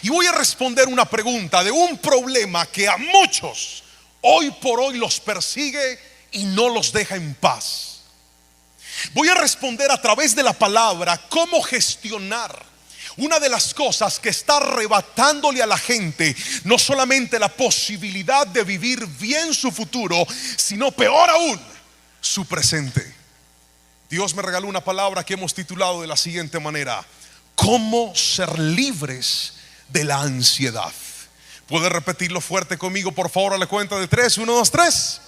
Y voy a responder una pregunta de un problema que a muchos hoy por hoy los persigue y no los deja en paz. Voy a responder a través de la palabra cómo gestionar una de las cosas que está arrebatándole a la gente no solamente la posibilidad de vivir bien su futuro, sino peor aún, su presente. Dios me regaló una palabra que hemos titulado de la siguiente manera: cómo ser libres de la ansiedad. ¿Puede repetirlo fuerte conmigo, por favor, a la cuenta de 3? 1, 2, 3.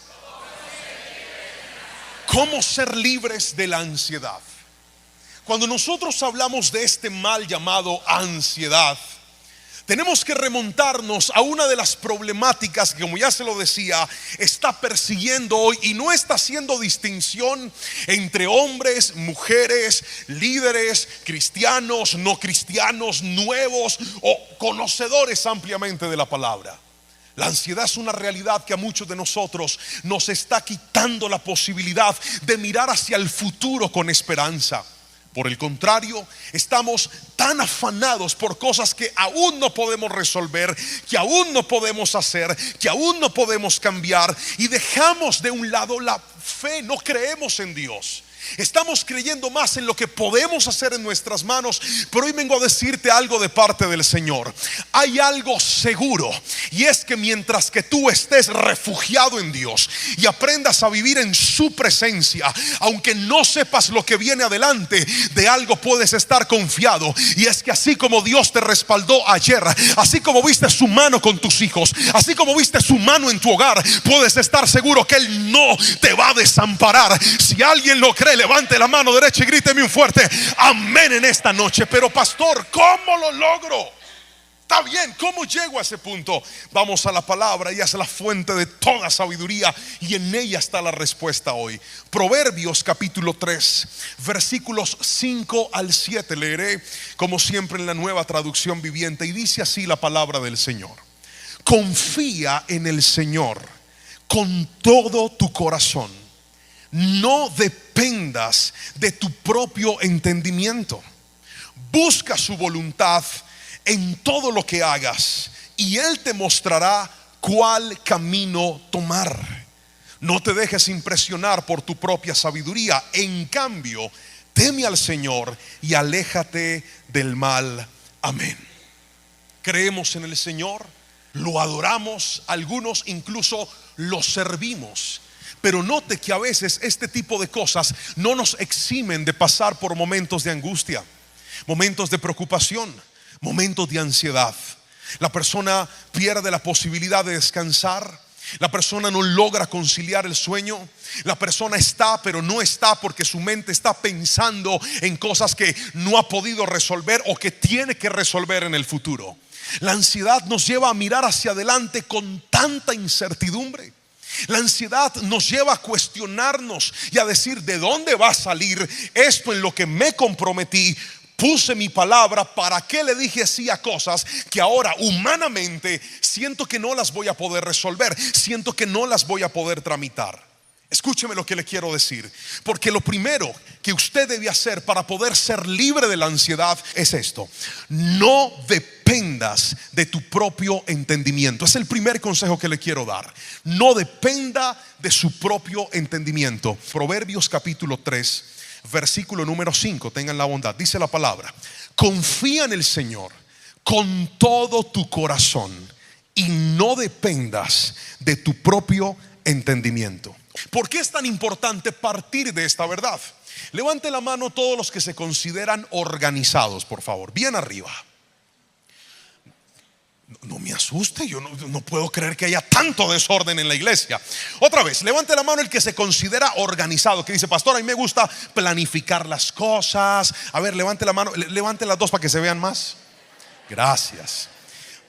¿Cómo ser libres de la ansiedad? Cuando nosotros hablamos de este mal llamado ansiedad, tenemos que remontarnos a una de las problemáticas que, como ya se lo decía, está persiguiendo hoy y no está haciendo distinción entre hombres, mujeres, líderes, cristianos, no cristianos, nuevos o conocedores ampliamente de la palabra. La ansiedad es una realidad que a muchos de nosotros nos está quitando la posibilidad de mirar hacia el futuro con esperanza. Por el contrario, estamos tan afanados por cosas que aún no podemos resolver, que aún no podemos hacer, que aún no podemos cambiar, y dejamos de un lado la fe. No creemos en Dios. Estamos creyendo más en lo que podemos hacer en nuestras manos. Pero hoy vengo a decirte algo de parte del Señor. Hay algo seguro, y es que mientras que tú estés refugiado en Dios y aprendas a vivir en su presencia, aunque no sepas lo que viene adelante, de algo puedes estar confiado. Y es que así como Dios te respaldó ayer, así como viste su mano con tus hijos, así como viste su mano en tu hogar, puedes estar seguro que Él no te va a desamparar. Si alguien lo cree, levante la mano derecha y gríteme un fuerte amén en esta noche. Pero pastor, ¿cómo lo logro? Está bien, ¿cómo llego a ese punto? Vamos a la palabra. Ella es la fuente de toda sabiduría y en ella está la respuesta hoy. Proverbios capítulo 3, versículos 5 al 7. Leeré como siempre en la Nueva Traducción Viviente, y dice así la palabra del Señor: confía en el Señor con todo tu corazón, no dependas de tu propio entendimiento. Busca su voluntad en todo lo que hagas, y Él te mostrará cuál camino tomar. No te dejes impresionar por tu propia sabiduría. En cambio, teme al Señor y aléjate del mal. Amén. Creemos en el Señor, lo adoramos, algunos incluso lo servimos. Pero note que a veces este tipo de cosas no nos eximen de pasar por momentos de angustia, momentos de preocupación, momentos de ansiedad. La persona pierde la posibilidad de descansar. La persona no logra conciliar el sueño. La persona está, pero no está porque su mente está pensando en cosas que no ha podido resolver o que tiene que resolver en el futuro. La ansiedad nos lleva a mirar hacia adelante con tanta incertidumbre. La ansiedad nos lleva a cuestionarnos y a decir: ¿de dónde va a salir esto en lo que me comprometí? Puse mi palabra, ¿para qué le dije sí a cosas que ahora humanamente siento que no las voy a poder resolver? Siento que no las voy a poder tramitar. Escúcheme lo que le quiero decir, porque lo primero que usted debe hacer para poder ser libre de la ansiedad es esto: no dependas de tu propio entendimiento. Es el primer consejo que le quiero dar. No dependa de su propio entendimiento. Proverbios capítulo 3, versículo número 5. Tengan la bondad. Dice la palabra: confía en el Señor con todo tu corazón y no dependas de tu propio entendimiento. ¿Por qué es tan importante partir de esta verdad? Levante la mano todos los que se consideran organizados, por favor, bien arriba. No me asuste, yo no puedo creer que haya tanto desorden en la iglesia. Otra vez, levante la mano el que se considera organizado, que dice: pastor, a mí me gusta planificar las cosas. A ver, levante la mano, levante las dos para que se vean más. Gracias.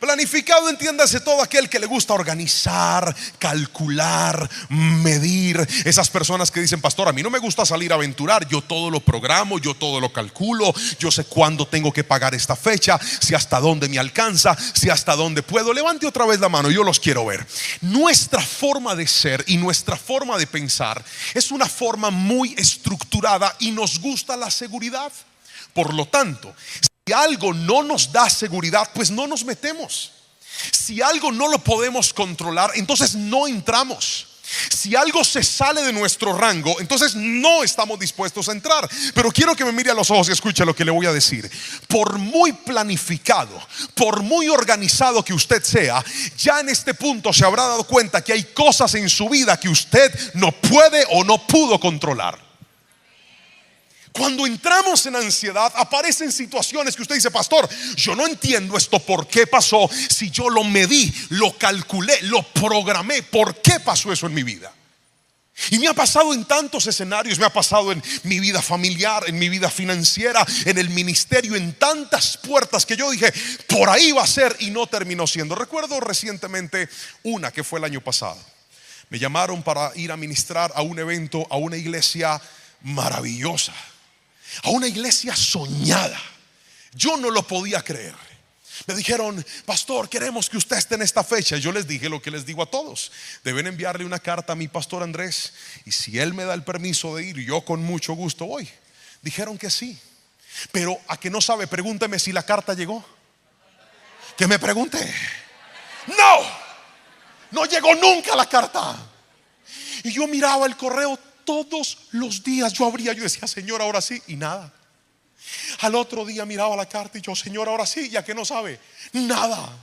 Planificado, entiéndase, todo aquel que le gusta organizar, calcular, medir. Esas personas que dicen: pastor, a mí no me gusta salir a aventurar, yo todo lo programo, yo todo lo calculo, yo sé cuándo tengo que pagar esta fecha, si hasta dónde me alcanza, si hasta dónde puedo. Levante otra vez la mano, yo los quiero ver. Nuestra forma de ser y nuestra forma de pensar es una forma muy estructurada y nos gusta la seguridad. Por lo tanto, Si algo no nos da seguridad, pues no nos metemos. Si algo no lo podemos controlar, entonces no entramos. Si algo se sale de nuestro rango, entonces no estamos dispuestos a entrar. Pero quiero que me mire a los ojos y escuche lo que le voy a decir. Por muy planificado, por muy organizado que usted sea, ya en este punto se habrá dado cuenta que hay cosas en su vida que usted no puede o no pudo controlar. Cuando entramos en ansiedad, aparecen situaciones que usted dice: pastor, yo no entiendo esto, ¿por qué pasó? Si yo lo medí, lo calculé, lo programé, ¿por qué pasó eso en mi vida? Y me ha pasado en tantos escenarios. Me ha pasado en mi vida familiar, en mi vida financiera, en el ministerio, en tantas puertas que yo dije, por ahí va a ser, y no terminó siendo. Recuerdo recientemente una que fue el año pasado. Me llamaron para ir a ministrar a un evento, a una iglesia maravillosa, a una iglesia soñada. Yo no lo podía creer. Me dijeron: pastor, queremos que usted esté en esta fecha. Yo les dije lo que les digo a todos: deben enviarle una carta a mi pastor Andrés, y si él me da el permiso de ir, yo con mucho gusto voy. Dijeron que sí. Pero a que no sabe, pregúnteme si la carta llegó. Que me pregunte. No llegó nunca la carta. Y yo miraba el correo todos los días. Yo decía: Señor, ahora sí, y nada. Al otro día miraba la carta y yo: Señor, ahora sí, ya que no sabe, nada.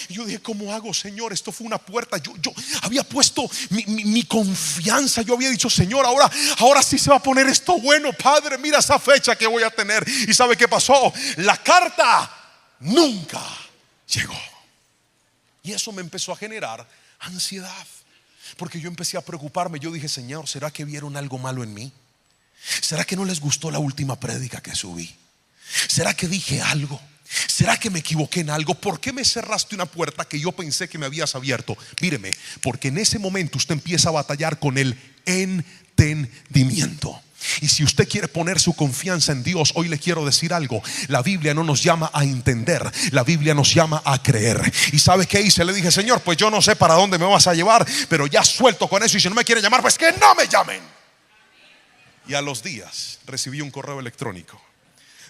Y yo dije: ¿cómo hago, Señor? Esto fue una puerta. Yo había puesto mi confianza. Yo había dicho: Señor, ahora sí se va a poner esto bueno. Padre, mira esa fecha que voy a tener. ¿Y sabe qué pasó? La carta nunca llegó. Y eso me empezó a generar ansiedad, porque yo empecé a preocuparme. Yo dije: Señor, ¿será que vieron algo malo en mí? ¿Será que no les gustó la última prédica que subí? ¿Será que dije algo? ¿Será que me equivoqué en algo? ¿Por qué me cerraste una puerta que yo pensé que me habías abierto? Míreme, porque en ese momento usted empieza a batallar con el entendimiento. Y si usted quiere poner su confianza en Dios, hoy le quiero decir algo: la Biblia no nos llama a entender, la Biblia nos llama a creer. ¿Y sabe qué hice? Le dije: Señor, pues yo no sé para dónde me vas a llevar, pero ya suelto con eso. Y si no me quieren llamar, pues que no me llamen. Y a los días recibí un correo electrónico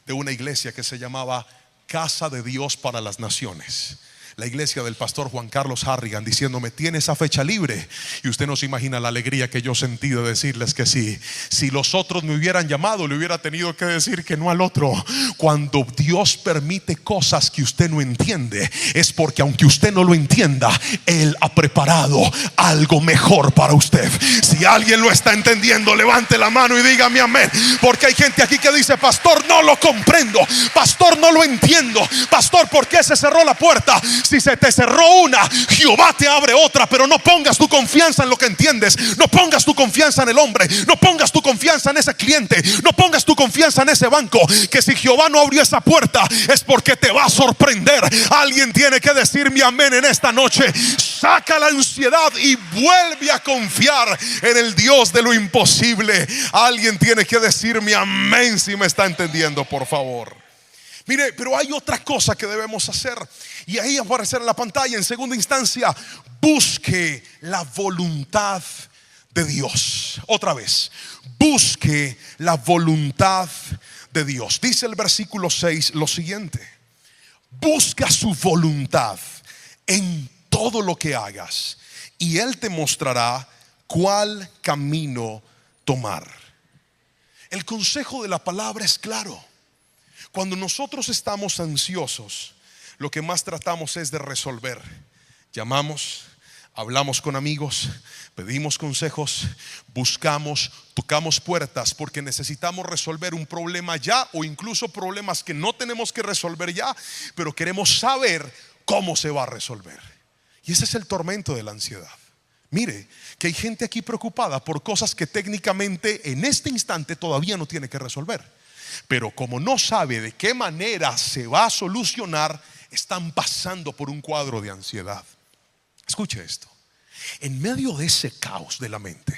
de una iglesia que se llamaba Casa de Dios para las Naciones, la iglesia del pastor Juan Carlos Harrigan, diciéndome: tiene esa fecha libre. Y usted no se imagina la alegría que yo sentí de decirles que sí. Si los otros me hubieran llamado, le hubiera tenido que decir que no al otro. Cuando Dios permite cosas que usted no entiende, es porque aunque usted no lo entienda, Él ha preparado algo mejor para usted. Si alguien lo está entendiendo, levante la mano y dígame amén. Porque hay gente aquí que dice: pastor, no lo comprendo, pastor, no lo entiendo, pastor, ¿por qué se cerró la puerta? Si se te cerró una, Jehová te abre otra. Pero no pongas tu confianza en lo que entiendes. No pongas tu confianza en el hombre. No pongas tu confianza en ese cliente. No pongas tu confianza en ese banco. Que si Jehová no abrió esa puerta, es porque te va a sorprender. Alguien tiene que decirme amén en esta noche. Saca la ansiedad y vuelve a confiar en el Dios de lo imposible. Alguien tiene que decirme amén si me está entendiendo, por favor. Mire, pero hay otra cosa que debemos hacer, y ahí aparecerá en la pantalla. En segunda instancia, busque la voluntad de Dios. Otra vez, busque la voluntad de Dios. Dice el versículo 6 lo siguiente: busca su voluntad en todo lo que hagas, y Él te mostrará cuál camino tomar. El consejo de la palabra es claro. Cuando nosotros estamos ansiosos, lo que más tratamos es de resolver. Llamamos, hablamos con amigos, pedimos consejos, buscamos, tocamos puertas, porque necesitamos resolver un problema ya, o incluso problemas que no tenemos que resolver ya, pero queremos saber cómo se va a resolver. Y ese es el tormento de la ansiedad. Mire, que hay gente aquí preocupada por cosas que técnicamente en este instante todavía no tiene que resolver, pero como no sabe de qué manera se va a solucionar, están pasando por un cuadro de ansiedad. Escuche esto: en medio de ese caos de la mente,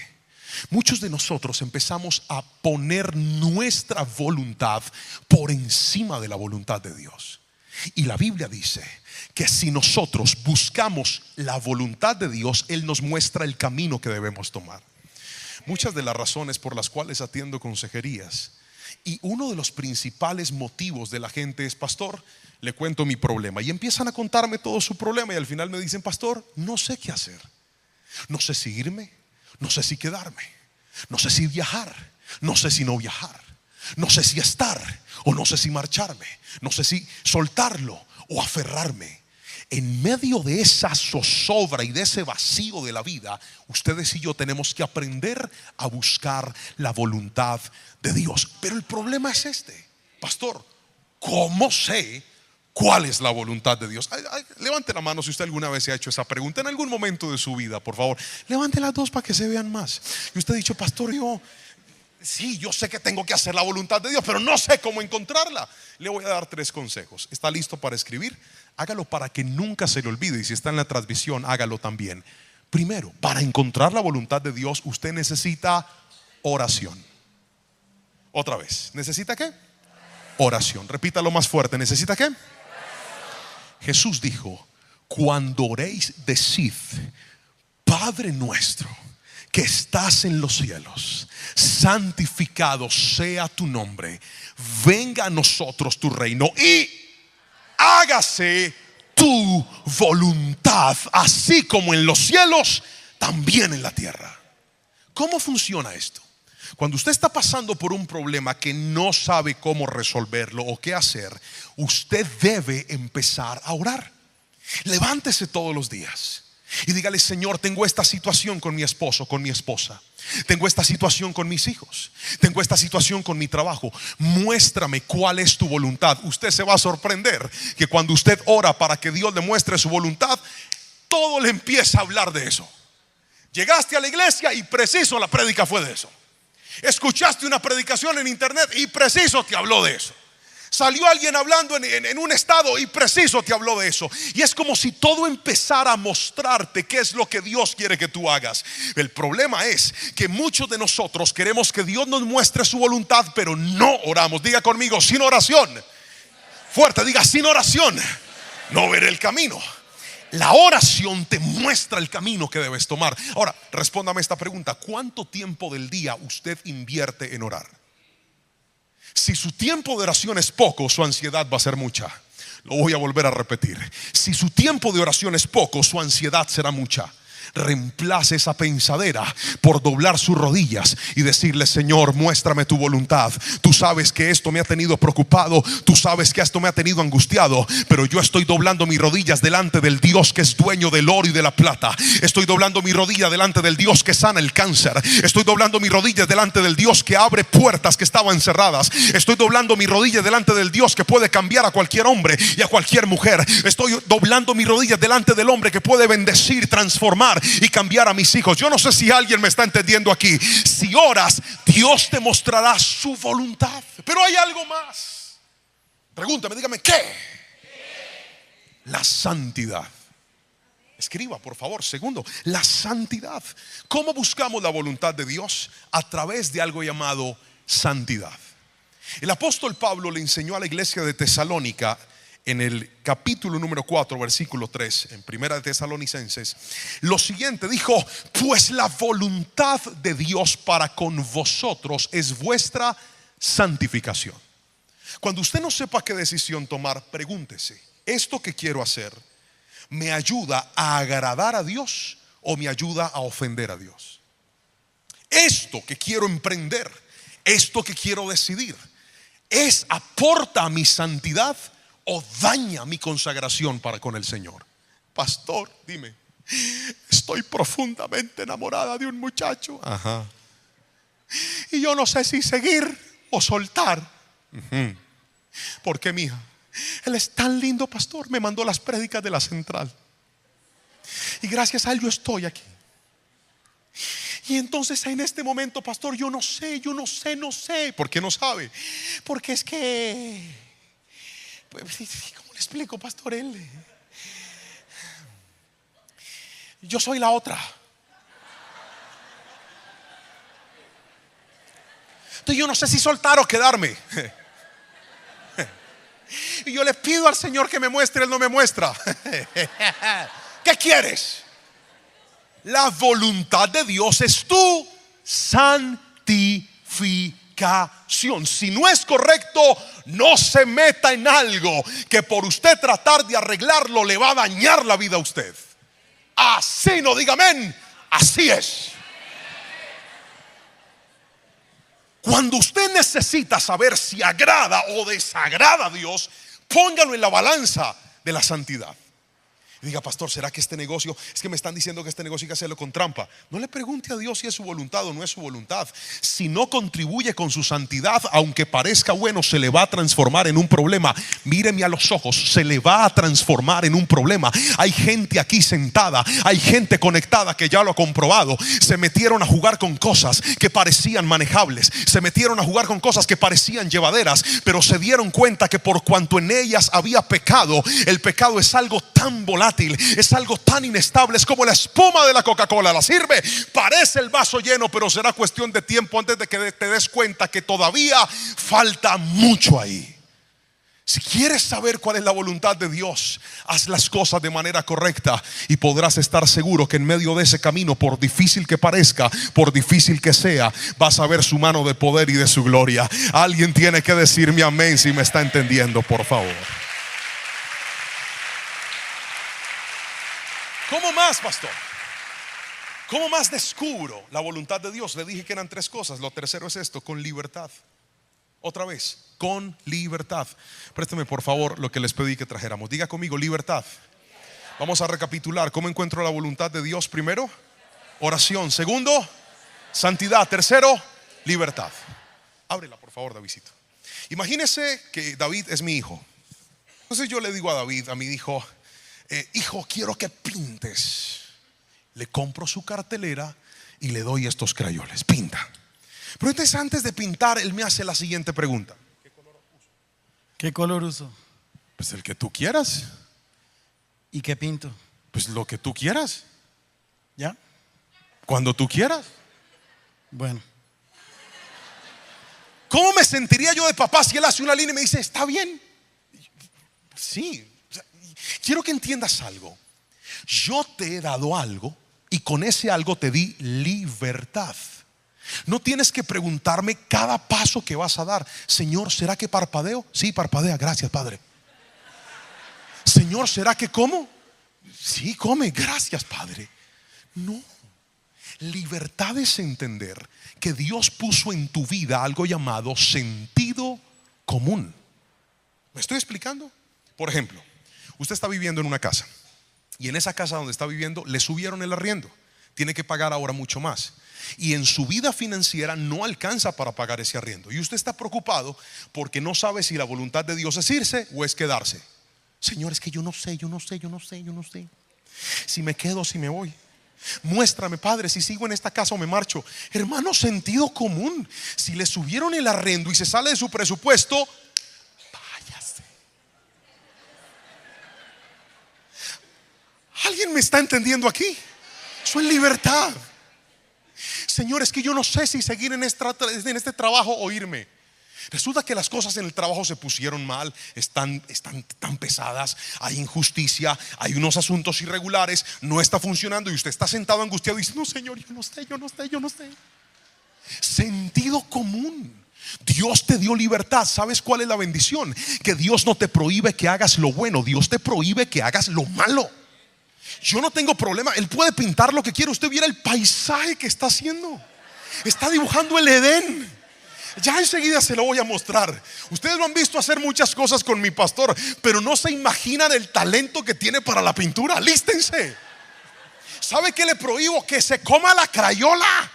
muchos de nosotros empezamos a poner nuestra voluntad por encima de la voluntad de Dios. Y la Biblia dice que si nosotros buscamos la voluntad de Dios, Él nos muestra el camino que debemos tomar. Muchas de las razones por las cuales atiendo consejerías Y uno de los principales motivos de la gente es: pastor, le cuento mi problema. Y empiezan a contarme todo su problema y al final me dicen: pastor, no sé qué hacer. No sé si irme, no sé si quedarme, no sé si viajar, no sé si no viajar, no sé si estar o no sé si marcharme, no sé si soltarlo o aferrarme. En medio de esa zozobra y de ese vacío de la vida, ustedes y yo tenemos que aprender a buscar la voluntad de Dios. Pero el problema es este: pastor, ¿cómo sé cuál es la voluntad de Dios? Levante la mano si usted alguna vez se ha hecho esa pregunta en algún momento de su vida, por favor. Levante las dos para que se vean más. Y usted ha dicho: pastor, sí, yo sé que tengo que hacer la voluntad de Dios, pero no sé cómo encontrarla. Le voy a dar 3 consejos. ¿Está listo para escribir? Hágalo para que nunca se le olvide. Y si está en la transmisión, hágalo también. Primero, para encontrar la voluntad de Dios, usted necesita oración. Otra vez, ¿necesita qué? Oración. Repítalo más fuerte. ¿Necesita qué? Jesús dijo: cuando oréis, decid: Padre nuestro que estás en los cielos, santificado sea tu nombre, venga a nosotros tu reino y hágase tu voluntad, así como en los cielos, también en la tierra. ¿Cómo funciona esto? Cuando usted está pasando por un problema que no sabe cómo resolverlo o qué hacer, usted debe empezar a orar. Levántese todos los días y dígale: Señor, tengo esta situación con mi esposo, con mi esposa. Tengo esta situación con mis hijos. Tengo esta situación con mi trabajo. Muéstrame cuál es tu voluntad. Usted se va a sorprender que cuando usted ora para que Dios le muestre su voluntad, todo le empieza a hablar de eso. Llegaste a la iglesia y preciso la prédica fue de eso. Escuchaste una predicación en internet y preciso te habló de eso. Salió alguien hablando en un estado y preciso te habló de eso. Y es como si todo empezara a mostrarte qué es lo que Dios quiere que tú hagas. El problema es que muchos de nosotros queremos que Dios nos muestre su voluntad, pero no oramos. Diga conmigo: sin oración. Fuerte, diga: sin oración no veré el camino. La oración te muestra el camino que debes tomar. Ahora, respóndame esta pregunta: ¿cuánto tiempo del día usted invierte en orar? Si su tiempo de oración es poco, su ansiedad va a ser mucha. Lo voy a volver a repetir: si su tiempo de oración es poco, su ansiedad será mucha. Reemplace esa pensadera por doblar sus rodillas y decirle: Señor, muéstrame tu voluntad. Tú sabes que esto me ha tenido preocupado, tú sabes que esto me ha tenido angustiado, pero yo estoy doblando mis rodillas delante del Dios que es dueño del oro y de la plata. Estoy doblando mi rodilla delante del Dios que sana el cáncer. Estoy doblando mis rodillas delante del Dios que abre puertas que estaban cerradas. Estoy doblando mis rodillas delante del Dios que puede cambiar a cualquier hombre y a cualquier mujer. Estoy doblando mis rodillas delante del hombre que puede bendecir, transformar y cambiar a mis hijos. Yo no sé si alguien me está entendiendo aquí. Si oras, Dios te mostrará su voluntad. Pero hay algo más. Pregúntame, dígame: ¿qué? La santidad. Escriba, por favor. Segundo, la santidad. ¿Cómo buscamos la voluntad de Dios? A través de algo llamado santidad. El apóstol Pablo le enseñó a la iglesia de Tesalónica en el capítulo número 4, versículo 3, en Primera de Tesalonicenses, lo siguiente. Dijo: pues la voluntad de Dios para con vosotros es vuestra santificación. Cuando usted no sepa qué decisión tomar, pregúntese: ¿esto que quiero hacer me ayuda a agradar a Dios o me ayuda a ofender a Dios? Esto que quiero emprender, esto que quiero decidir, ¿aporta a mi santidad o daña mi consagración para con el Señor? Pastor, dime, estoy profundamente enamorada de un muchacho. Ajá. Y yo no sé si seguir o soltar. Porque mija, él es tan lindo, pastor. Me mandó las prédicas de la central y gracias a él yo estoy aquí. Y entonces en este momento, pastor, yo no sé. ¿Por qué no sabe? Porque es que, ¿cómo le explico, pastor? Yo soy la otra. Entonces yo no sé si soltar o quedarme. Y yo le pido al Señor que me muestre, Él no me muestra. ¿Qué quieres? La voluntad de Dios es tu santificación. fornicación. Si no es correcto, no se meta en algo que por usted tratar de arreglarlo le va a dañar la vida a usted. Así no, diga amén. Así es. Cuando usted necesita saber si agrada o desagrada a Dios, póngalo en la balanza de la santidad. Y diga, pastor, ¿será que este negocio, es que me están diciendo que este negocio hay que hacerlo con trampa? No le pregunte a Dios si es su voluntad o no es su voluntad. Si no contribuye con su santidad, aunque parezca bueno, se le va a transformar en un problema. Míreme a los ojos, se le va a transformar en un problema. Hay gente aquí sentada, hay gente conectada que ya lo ha comprobado. Se metieron a jugar con cosas que parecían manejables, se metieron a jugar con cosas que parecían llevaderas, pero se dieron cuenta que por cuanto en ellas había pecado, el pecado es algo tan volátil, es algo tan inestable, es como la espuma de la Coca-Cola. La sirve, parece el vaso lleno, pero será cuestión de tiempo antes de que te des cuenta que todavía falta mucho ahí. Si quieres saber cuál es la voluntad de Dios, haz las cosas de manera correcta y podrás estar seguro que en medio de ese camino, por difícil que parezca, por difícil que sea, vas a ver su mano de poder y de su gloria. Alguien tiene que decirme amén si me está entendiendo, por favor. ¿Cómo más, pastor? ¿Cómo más descubro la voluntad de Dios? Le dije que eran 3 cosas. Lo tercero es esto: con libertad. Otra vez, con libertad. Présteme por favor lo que les pedí que trajéramos. Diga conmigo, libertad. Vamos a recapitular. ¿Cómo encuentro la voluntad de Dios? Primero, oración. Segundo, santidad. Tercero, libertad. Ábrela por favor, Davidcito. Imagínese que David es mi hijo. Entonces yo le digo a David, a mi hijo, hijo, quiero que pintes. Le compro su cartelera y le doy estos crayones. Pinta. Pero entonces antes de pintar, él me hace la siguiente pregunta: ¿qué color uso? ¿Qué color uso? Pues el que tú quieras. ¿Y qué pinto? Pues lo que tú quieras. ¿Ya? Cuando tú quieras. Bueno. ¿Cómo me sentiría yo de papá si él hace una línea y me dice, está bien? Sí. Quiero que entiendas algo. Yo te he dado algo y con ese algo te di libertad. No tienes que preguntarme cada paso que vas a dar. Señor, ¿será que parpadeo? Sí, parpadea, gracias, Padre. Señor, ¿será que como? Sí, come, gracias, Padre. No. Libertad es entender que Dios puso en tu vida algo llamado sentido común. ¿Me estoy explicando? Por ejemplo, usted está viviendo en una casa y en esa casa donde está viviendo le subieron el arriendo. Tiene que pagar ahora mucho más. Y en su vida financiera no alcanza para pagar ese arriendo. Y usted está preocupado porque no sabe si la voluntad de Dios es irse o es quedarse. Señor, es que yo no sé. Si me quedo, si me voy. Muéstrame, Padre, si sigo en esta casa o me marcho. Hermano, sentido común. Si le subieron el arriendo y se sale de su presupuesto, váyase. ¿Alguien me está entendiendo aquí? Eso es libertad. Señor, es que yo no sé si seguir en este trabajo o irme. Resulta que las cosas en el trabajo se pusieron mal, están tan pesadas, hay injusticia, hay unos asuntos irregulares, no está funcionando y usted está sentado angustiado y dice, no, Señor, yo no sé. Sentido común. Dios te dio libertad. ¿Sabes cuál es la bendición? Que Dios no te prohíbe que hagas lo bueno, Dios te prohíbe que hagas lo malo. Yo no tengo problema, Él puede pintar lo que quiera. Usted viera el paisaje que está haciendo. Está dibujando el Edén. Ya enseguida se lo voy a mostrar. Ustedes lo han visto hacer muchas cosas con mi pastor, pero no se imaginan el talento que tiene para la pintura. Alístense. ¿Sabe qué le prohíbo? Que se coma la crayola.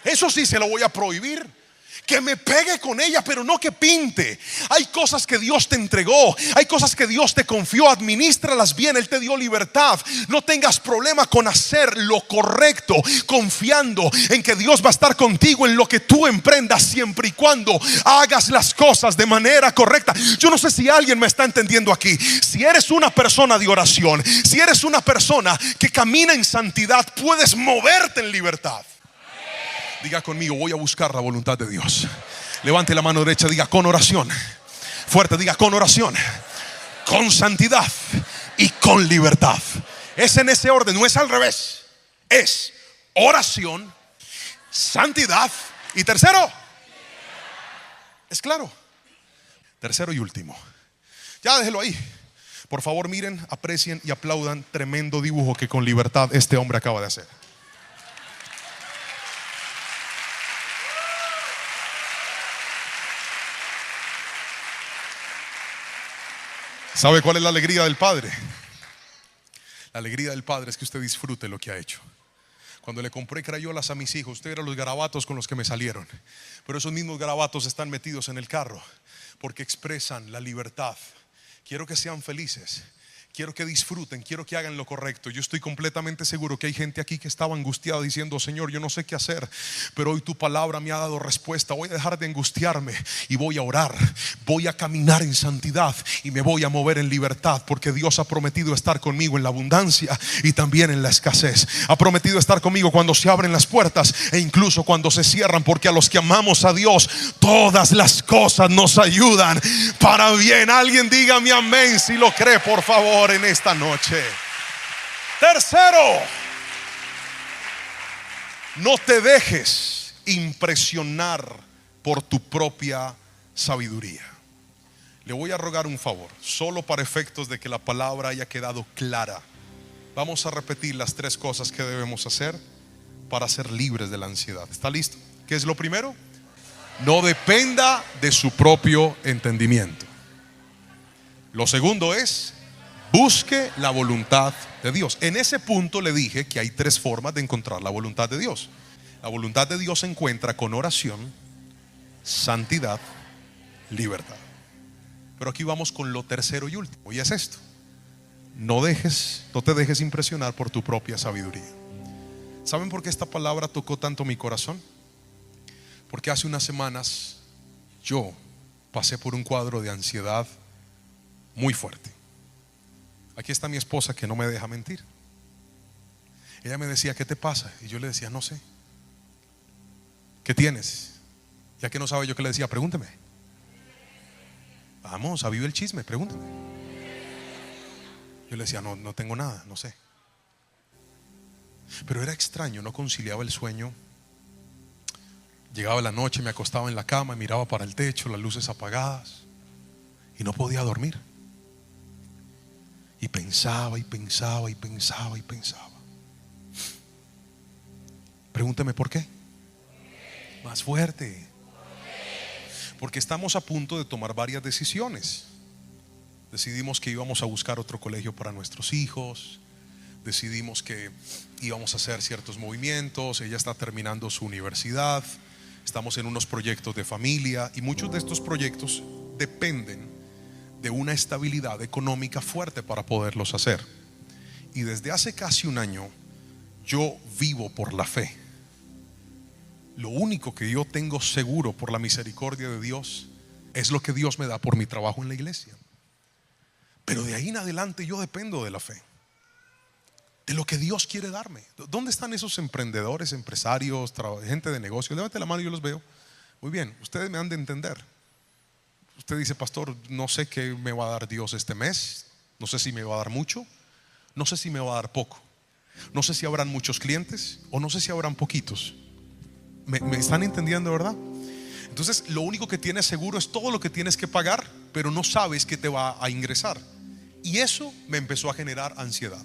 Eso sí se lo voy a prohibir. Que me pegue con ella, pero no que pinte. Hay cosas que Dios te entregó, hay cosas que Dios te confió, administralas bien. Él te dio libertad. No tengas problema con hacer lo correcto, confiando en que Dios va a estar contigo en lo que tú emprendas, siempre y cuando hagas las cosas de manera correcta. Yo no sé si alguien me está entendiendo aquí. Si eres una persona de oración, si eres una persona que camina en santidad, puedes moverte en libertad. Diga conmigo, voy a buscar la voluntad de Dios. Levante la mano derecha, diga con oración. Fuerte, diga con oración, con santidad y con libertad. Es en ese orden, no es al revés. Es oración, santidad y tercero, ¿Es claro? Tercero y último. Ya déjelo ahí. Por favor, miren, aprecien y aplaudan tremendo dibujo que con libertad este hombre acaba de hacer. ¿Sabe cuál es la alegría del Padre? La alegría del Padre es que usted disfrute lo que ha hecho. Cuando le compré crayolas a mis hijos, usted era los garabatos con los que me salieron, pero esos mismos garabatos están metidos en el carro porque expresan la libertad. Quiero que sean felices, quiero que disfruten, quiero que hagan lo correcto. Yo estoy completamente seguro que hay gente aquí que estaba angustiada diciendo: Señor, yo no sé qué hacer, pero hoy tu palabra me ha dado respuesta. Voy a dejar de angustiarme y voy a orar, voy a caminar en santidad y me voy a mover en libertad, porque Dios ha prometido estar conmigo en la abundancia y también en la escasez. Ha prometido estar conmigo cuando se abren las puertas e incluso cuando se cierran, porque a los que amamos a Dios todas las cosas nos ayudan para bien. Alguien dígame amén si lo cree, por favor, en esta noche. Tercero, no te dejes impresionar por tu propia sabiduría. Le voy a rogar un favor, solo para efectos de que la palabra haya quedado clara. Vamos a repetir las 3 cosas que debemos hacer para ser libres de la ansiedad. ¿Está listo? ¿Qué es lo primero? No dependa de su propio entendimiento. Lo segundo es: busque la voluntad de Dios. En ese punto le dije que hay 3 formas de encontrar la voluntad de Dios. La voluntad de Dios se encuentra con oración, santidad, libertad. Pero aquí vamos con lo tercero y último, y es esto: no te dejes impresionar por tu propia sabiduría. ¿Saben por qué esta palabra tocó tanto mi corazón? Porque hace unas semanas yo pasé por un cuadro de ansiedad muy fuerte. Aquí está mi esposa, que no me deja mentir. Ella me decía: ¿qué te pasa? Y yo le decía: no sé. ¿Qué tienes? Ya que no sabe, yo que le decía: pregúnteme. Vamos, avive el chisme, pregúnteme. Yo le decía: no tengo nada, no sé. Pero era extraño, no conciliaba el sueño. Llegaba la noche, me acostaba en la cama, miraba para el techo, las luces apagadas, y no podía dormir. Y pensaba y pensaba y pensaba y pensaba. Pregúnteme por qué. Más fuerte. Porque estamos a punto de tomar varias decisiones. Decidimos que íbamos a buscar otro colegio para nuestros hijos. Decidimos que íbamos a hacer ciertos movimientos. Ella está terminando su universidad. Estamos en unos proyectos de familia, y muchos de estos proyectos dependen de una estabilidad económica fuerte para poderlos hacer. Y desde hace casi un año yo vivo por la fe. Lo único que yo tengo seguro por la misericordia de Dios es lo que Dios me da por mi trabajo en la iglesia. Pero de ahí en adelante yo dependo de la fe, de lo que Dios quiere darme. ¿Dónde están esos emprendedores, empresarios, gente de negocio? Levante la mano, yo los veo. Muy bien, ustedes me han de entender. Usted dice: pastor, no sé qué me va a dar Dios este mes. No sé si me va a dar mucho, no sé si me va a dar poco, no sé si habrán muchos clientes o no sé si habrán poquitos. ¿Me están entendiendo, verdad? Entonces lo único que tienes seguro es todo lo que tienes que pagar, pero no sabes qué te va a ingresar. Y eso me empezó a generar ansiedad.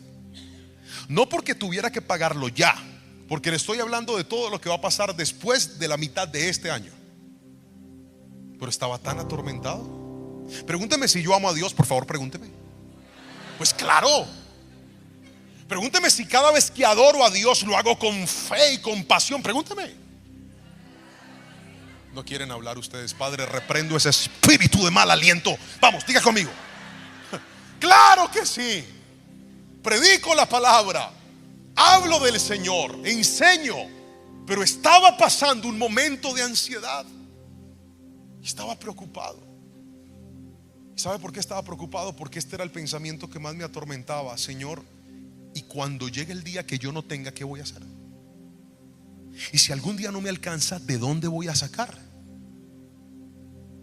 No porque tuviera que pagarlo ya, porque le estoy hablando de todo lo que va a pasar después de la mitad de este año. Pero estaba tan atormentado. Pregúnteme si yo amo a Dios, por favor, pregúnteme. Pues claro. Pregúnteme si cada vez que adoro a Dios lo hago con fe y con pasión. Pregúnteme. No quieren hablar ustedes. Padre, reprendo ese espíritu de mal aliento. Vamos, diga conmigo. Claro que sí. Predico la palabra, hablo del Señor, enseño, pero estaba pasando un momento de ansiedad. Estaba preocupado. ¿Y sabe por qué estaba preocupado? Porque este era el pensamiento que más me atormentaba. Señor, ¿y cuando llegue el día que yo no tenga, qué voy a hacer? Y si algún día no me alcanza, ¿de dónde voy a sacar?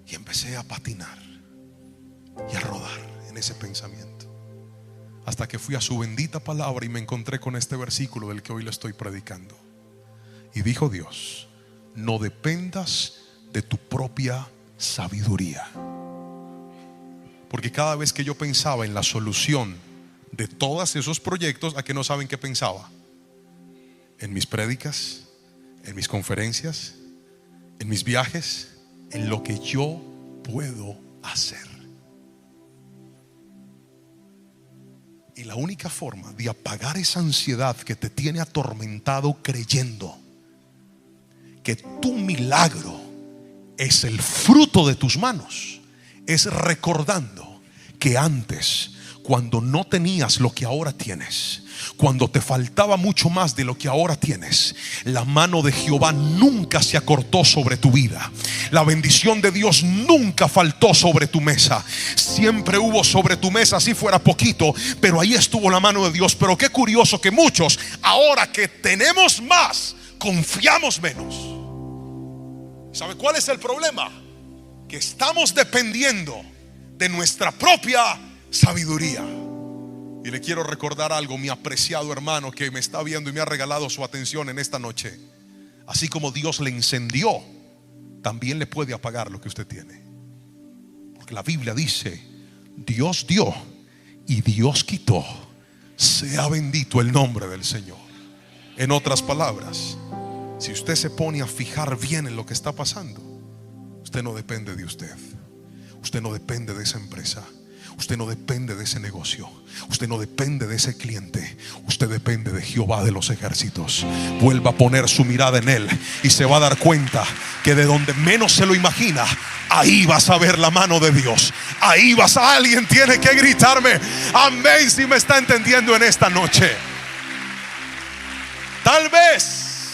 Y empecé a patinar y a rodar en ese pensamiento, hasta que fui a su bendita palabra y me encontré con este versículo del que hoy le estoy predicando. Y dijo Dios: no dependas de tu propia sabiduría. Porque cada vez que yo pensaba en la solución de todos esos proyectos, ¿a qué no saben qué pensaba? En mis prédicas, en mis conferencias, en mis viajes, en lo que yo puedo hacer. Y la única forma de apagar esa ansiedad que te tiene atormentado creyendo que tu milagro es el fruto de tus manos, es recordando que antes, cuando no tenías lo que ahora tienes, cuando te faltaba mucho más de lo que ahora tienes, la mano de Jehová nunca se acortó sobre tu vida. La bendición de Dios nunca faltó sobre tu mesa. Siempre hubo sobre tu mesa, así fuera poquito, pero ahí estuvo la mano de Dios. Pero qué curioso que muchos, ahora que tenemos más, confiamos menos. ¿Sabe cuál es el problema? Que estamos dependiendo de nuestra propia sabiduría. Y le quiero recordar algo, mi apreciado hermano que me está viendo y me ha regalado su atención en esta noche. Así como Dios le encendió, también le puede apagar lo que usted tiene. Porque la Biblia dice: Dios dio y Dios quitó. Sea bendito el nombre del Señor. En otras palabras, si usted se pone a fijar bien en lo que está pasando, usted no depende de usted. Usted no depende de esa empresa. Usted no depende de ese negocio. Usted no depende de ese cliente. Usted depende de Jehová de los ejércitos. Vuelva a poner su mirada en Él y se va a dar cuenta que de donde menos se lo imagina, ahí vas a ver la mano de Dios. Ahí vas a... Alguien tiene que gritarme amén si me está entendiendo en esta noche. Tal vez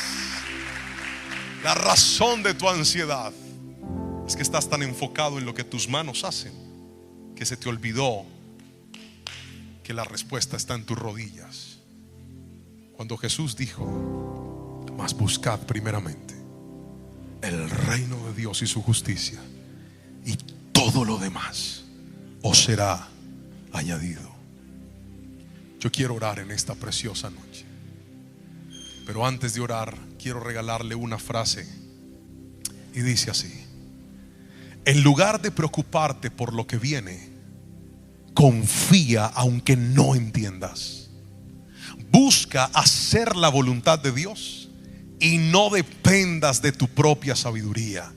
la razón de tu ansiedad es que estás tan enfocado en lo que tus manos hacen que se te olvidó que la respuesta está en tus rodillas. Cuando Jesús dijo: mas buscad primeramente el reino de Dios y su justicia, y todo lo demás os será añadido. Yo quiero orar en esta preciosa noche, pero antes de orar quiero regalarle una frase, y dice así: en lugar de preocuparte por lo que viene, confía aunque no entiendas. Busca hacer la voluntad de Dios y no dependas de tu propia sabiduría.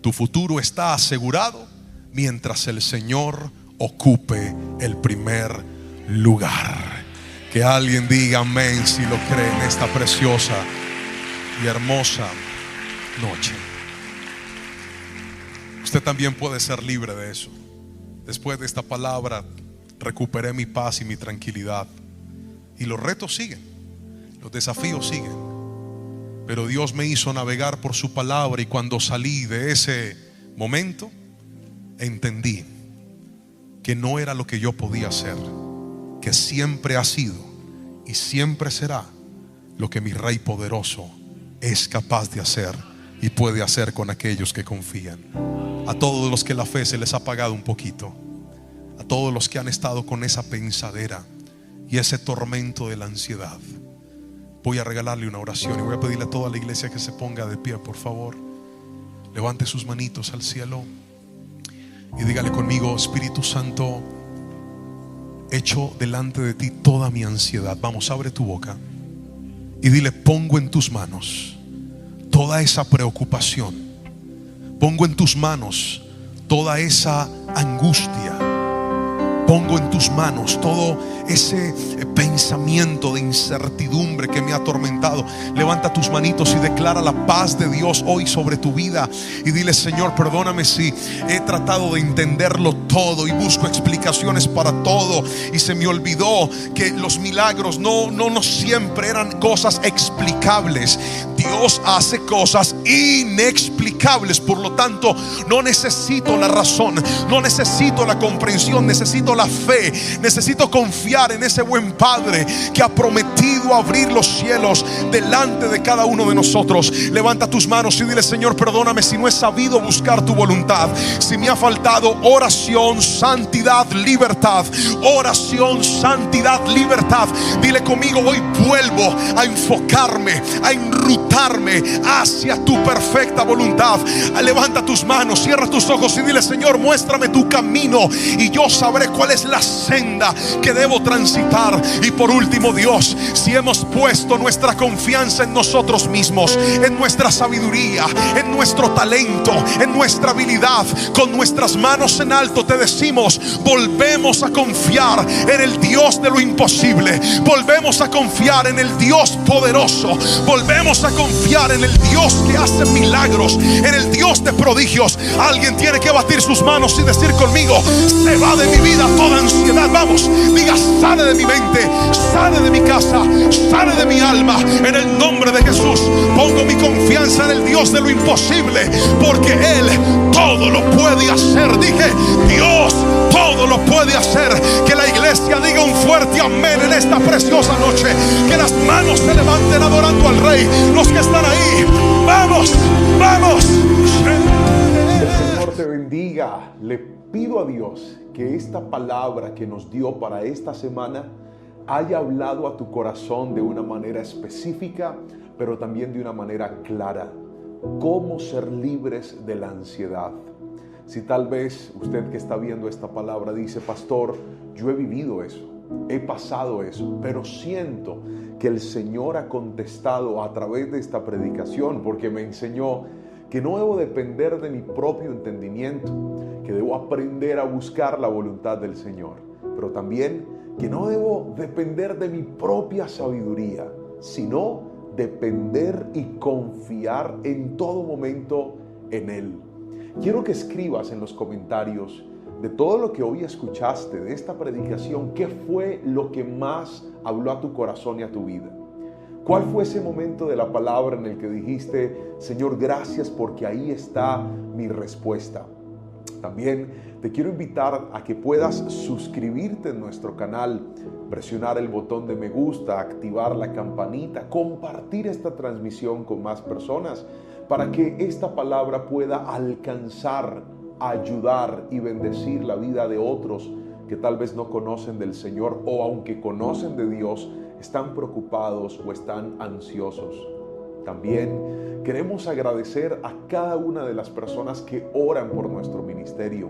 Tu futuro está asegurado mientras el Señor ocupe el primer lugar. Que alguien diga amén si lo cree en esta preciosa y hermosa noche. Usted también puede ser libre de eso. Después de esta palabra recuperé mi paz y mi tranquilidad. Y los retos siguen, los desafíos siguen, pero Dios me hizo navegar por su palabra. Y cuando salí de ese momento, entendí que no era lo que yo podía hacer, que siempre ha sido y siempre será lo que mi Rey poderoso es capaz de hacer y puede hacer con aquellos que confían. A todos los que la fe se les ha apagado un poquito, a todos los que han estado con esa pensadera y ese tormento de la ansiedad, voy a regalarle una oración y voy a pedirle a toda la iglesia que se ponga de pie, por favor. Levante sus manitos al cielo y dígale conmigo: Espíritu Santo, echo delante de ti toda mi ansiedad. Vamos, abre tu boca y dile: pongo en tus manos toda esa preocupación. Pongo en tus manos toda esa angustia. Pongo en tus manos todo ese pensamiento de incertidumbre que me ha atormentado. Levanta tus manitos y declara la paz de Dios hoy sobre tu vida. Y dile: Señor, perdóname si he tratado de entenderlo todo y busco explicaciones para todo, y se me olvidó que los milagros no siempre eran cosas explicables. Dios hace cosas inexplicables. Por lo tanto, no necesito la razón, no necesito la comprensión, necesito la fe, necesito confiar confiar en ese buen Padre que ha prometido abrir los cielos delante de cada uno de nosotros. Levanta tus manos y dile: Señor, perdóname si no he sabido buscar tu voluntad, si me ha faltado oración, santidad, libertad. Oración, santidad, libertad. Dile conmigo: hoy vuelvo a enfocarme, a enrutarme hacia tu perfecta voluntad. Levanta tus manos, cierra tus ojos y dile: Señor, muéstrame tu camino y yo sabré cuál es la senda que debo transitar. Y por último, Dios, si hemos puesto nuestra confianza en nosotros mismos, en nuestra sabiduría, en nuestro talento, en nuestra habilidad, con nuestras manos en alto te decimos: volvemos a confiar en el Dios de lo imposible, volvemos a confiar en el Dios poderoso, volvemos a confiar en el Dios que hace milagros, en el Dios de prodigios. Alguien tiene que batir sus manos y decir conmigo: se va de mi vida toda ansiedad. Vamos, diga: sale de mi mente, sale de mi casa, sale de mi alma. En el nombre de Jesús pongo mi confianza en el Dios de lo imposible, porque Él todo lo puede hacer. Dije: Dios todo lo puede hacer. Que la iglesia diga un fuerte amén en esta preciosa noche. Que las manos se levanten adorando al Rey. Los que están ahí, vamos, vamos. El Señor te bendiga. Le pido a Dios que esta palabra que nos dio para esta semana haya hablado a tu corazón de una manera específica, pero también de una manera clara. Cómo ser libres de la ansiedad. Si tal vez usted que está viendo esta palabra dice: pastor, yo he vivido eso, he pasado eso, pero siento que el Señor ha contestado a través de esta predicación, porque me enseñó que no debo depender de mi propio entendimiento, que debo aprender a buscar la voluntad del Señor, pero también que no debo depender de mi propia sabiduría, sino depender y confiar en todo momento en Él. Quiero que escribas en los comentarios de todo lo que hoy escuchaste de esta predicación, ¿qué fue lo que más habló a tu corazón y a tu vida? ¿Cuál fue ese momento de la palabra en el que dijiste: Señor, gracias porque ahí está mi respuesta? También te quiero invitar a que puedas suscribirte en nuestro canal, presionar el botón de me gusta, activar la campanita, compartir esta transmisión con más personas para que esta palabra pueda alcanzar, ayudar y bendecir la vida de otros que tal vez no conocen del Señor, o aunque conocen de Dios, están preocupados o están ansiosos. También queremos agradecer a cada una de las personas que oran por nuestro ministerio,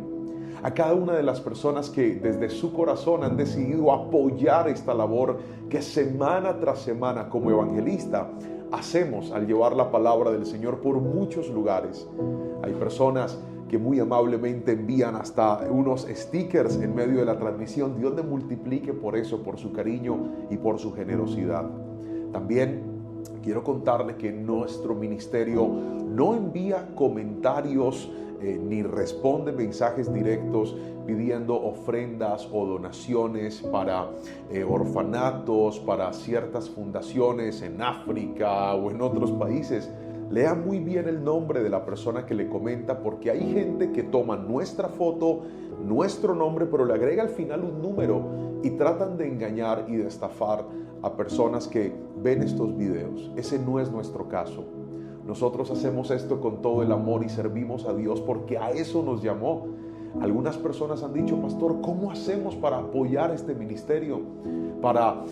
a cada una de las personas que desde su corazón han decidido apoyar esta labor que semana tras semana como evangelista hacemos al llevar la palabra del Señor por muchos lugares. Hay personas que muy amablemente envían hasta unos stickers en medio de la transmisión. Dios le multiplique por eso, por su cariño y por su generosidad. También quiero contarle que nuestro ministerio no envía comentarios ni responde mensajes directos pidiendo ofrendas o donaciones para orfanatos, para ciertas fundaciones en África o en otros países. Lea muy bien el nombre de la persona que le comenta, porque hay gente que toma nuestra foto, nuestro nombre, pero le agrega al final un número y tratan de engañar y de estafar a personas que ven estos videos. Ese no es nuestro caso. Nosotros hacemos esto con todo el amor y servimos a Dios porque a eso nos llamó. Algunas personas han dicho: pastor, ¿cómo hacemos para apoyar este ministerio? Para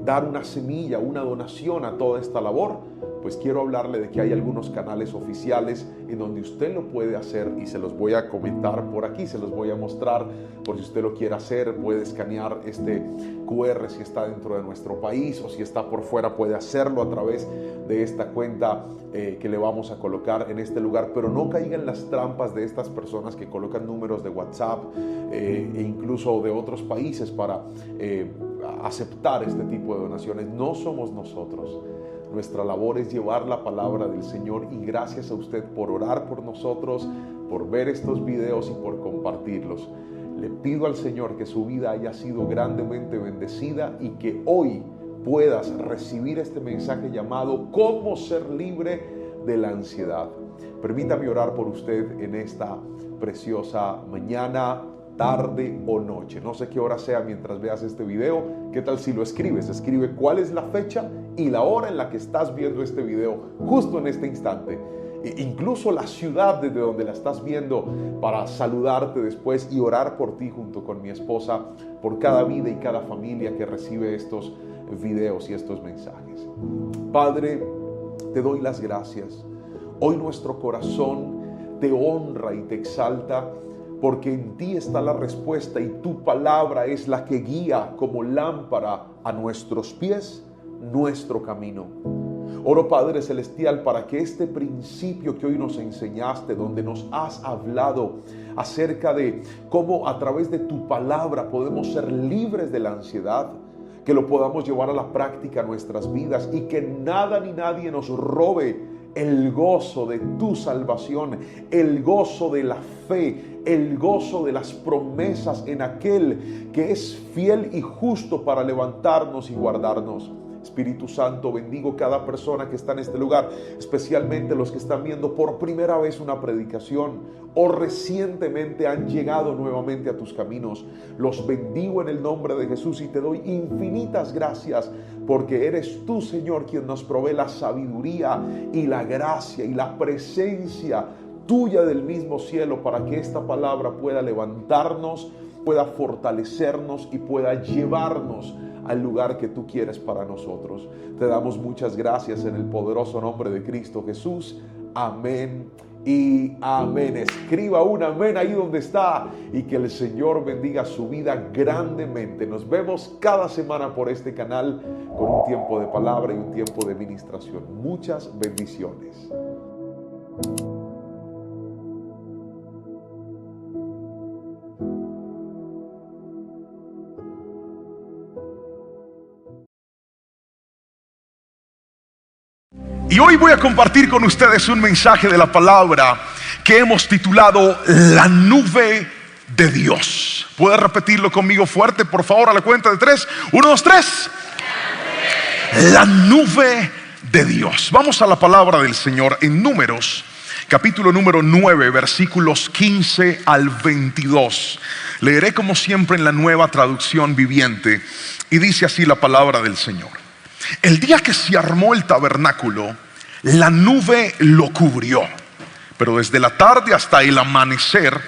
dar una semilla, una donación a toda esta labor. Pues quiero hablarle de que hay algunos canales oficiales en donde usted lo puede hacer y se los voy a comentar por aquí, se los voy a mostrar por si usted lo quiere hacer. Puede escanear este QR si está dentro de nuestro país, o si está por fuera puede hacerlo a través de esta cuenta que le vamos a colocar en este lugar. Pero no caigan en las trampas de estas personas que colocan números de WhatsApp e incluso de otros países para aceptar este tipo de donaciones. No somos nosotros. Nuestra labor es llevar la palabra del Señor, y gracias a usted por orar por nosotros, por ver estos videos y por compartirlos. Le pido al Señor que su vida haya sido grandemente bendecida y que hoy puedas recibir este mensaje llamado ¿Cómo ser libre de la ansiedad? Permítame orar por usted en esta preciosa mañana. tarde o noche. No sé qué hora sea mientras veas este video. ¿Qué tal si lo escribes? Escribe cuál es la fecha y la hora en la que estás viendo este video justo en este instante. Incluso la ciudad desde donde la estás viendo, para saludarte después y orar por ti junto con mi esposa, por cada vida y cada familia que recibe estos videos y estos mensajes. Padre, te doy las gracias. Hoy nuestro corazón te honra y te exalta, porque en ti está la respuesta y tu palabra es la que guía como lámpara a nuestros pies nuestro camino. Oro, Padre Celestial, para que este principio que hoy nos enseñaste, donde nos has hablado acerca de cómo a través de tu palabra podemos ser libres de la ansiedad, que lo podamos llevar a la práctica en nuestras vidas y que nada ni nadie nos robe el gozo de tu salvación, el gozo de la fe, el gozo de las promesas en aquel que es fiel y justo para levantarnos y guardarnos. Espíritu Santo, bendigo cada persona que está en este lugar, especialmente los que están viendo por primera vez una predicación o recientemente han llegado nuevamente a tus caminos. Los bendigo en el nombre de Jesús y te doy infinitas gracias, porque eres tú, Señor, quien nos provee la sabiduría y la gracia y la presencia tuya del mismo cielo, para que esta palabra pueda levantarnos, pueda fortalecernos y pueda llevarnos al lugar que tú quieres para nosotros. Te damos muchas gracias en el poderoso nombre de Cristo Jesús. Amén y amén. Escriba un amén ahí donde está y que el Señor bendiga su vida grandemente. Nos vemos cada semana por este canal con un tiempo de palabra y un tiempo de ministración. Muchas bendiciones. Y hoy voy a compartir con ustedes un mensaje de la palabra que hemos titulado La Nube de Dios. ¿Puede repetirlo conmigo fuerte, por favor, a la cuenta de 3? 1, 2, 3. La nube de Dios. Vamos a la palabra del Señor en Números, capítulo número 9, versículos 15 al 22. Leeré como siempre en la Nueva Traducción Viviente y dice así la palabra del Señor. El día que se armó el tabernáculo, la nube lo cubrió, pero desde la tarde hasta el amanecer,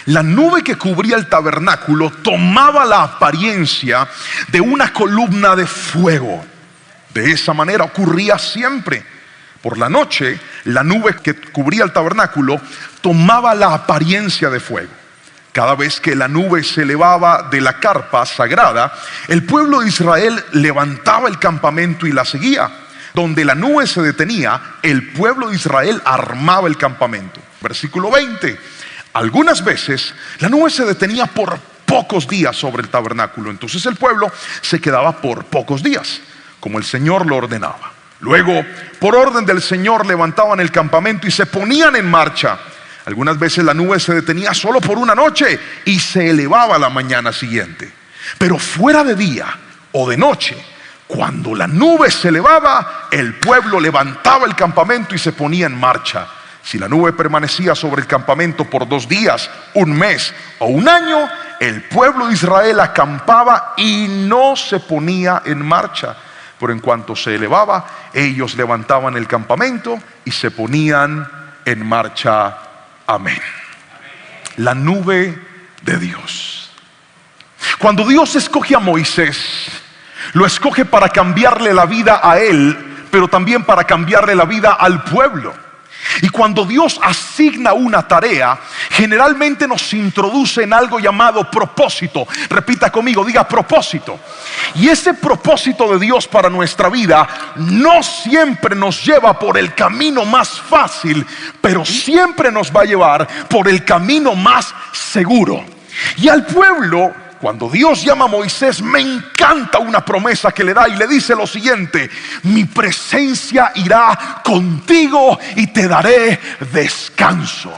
la nube que cubría el tabernáculo tomaba la apariencia de una columna de fuego. De esa manera ocurría siempre. Por la noche, la nube que cubría el tabernáculo tomaba la apariencia de fuego. Cada vez que la nube se elevaba de la carpa sagrada, el pueblo de Israel levantaba el campamento y la seguía. Donde la nube se detenía, el pueblo de Israel armaba el campamento. Versículo 20. Algunas veces la nube se detenía por pocos días sobre el tabernáculo. Entonces el pueblo se quedaba por pocos días, como el Señor lo ordenaba. Luego, por orden del Señor, levantaban el campamento y se ponían en marcha. Algunas veces la nube se detenía solo por una noche y se elevaba la mañana siguiente. Pero fuera de día o de noche, cuando la nube se elevaba, el pueblo levantaba el campamento y se ponía en marcha. Si la nube permanecía sobre el campamento por 2 días, 1 mes o 1 año, el pueblo de Israel acampaba y no se ponía en marcha. Pero en cuanto se elevaba, ellos levantaban el campamento y se ponían en marcha. Amén. La nube de Dios. Cuando Dios escoge a Moisés, lo escoge para cambiarle la vida a él, pero también para cambiarle la vida al pueblo. Y cuando Dios asigna una tarea, generalmente nos introduce en algo llamado propósito. Repita conmigo, diga propósito. Y ese propósito de Dios para nuestra vida no siempre nos lleva por el camino más fácil, pero siempre nos va a llevar por el camino más seguro. Y al pueblo, cuando Dios llama a Moisés, me encanta una promesa que le da y le dice lo siguiente: mi presencia irá contigo y te daré descanso.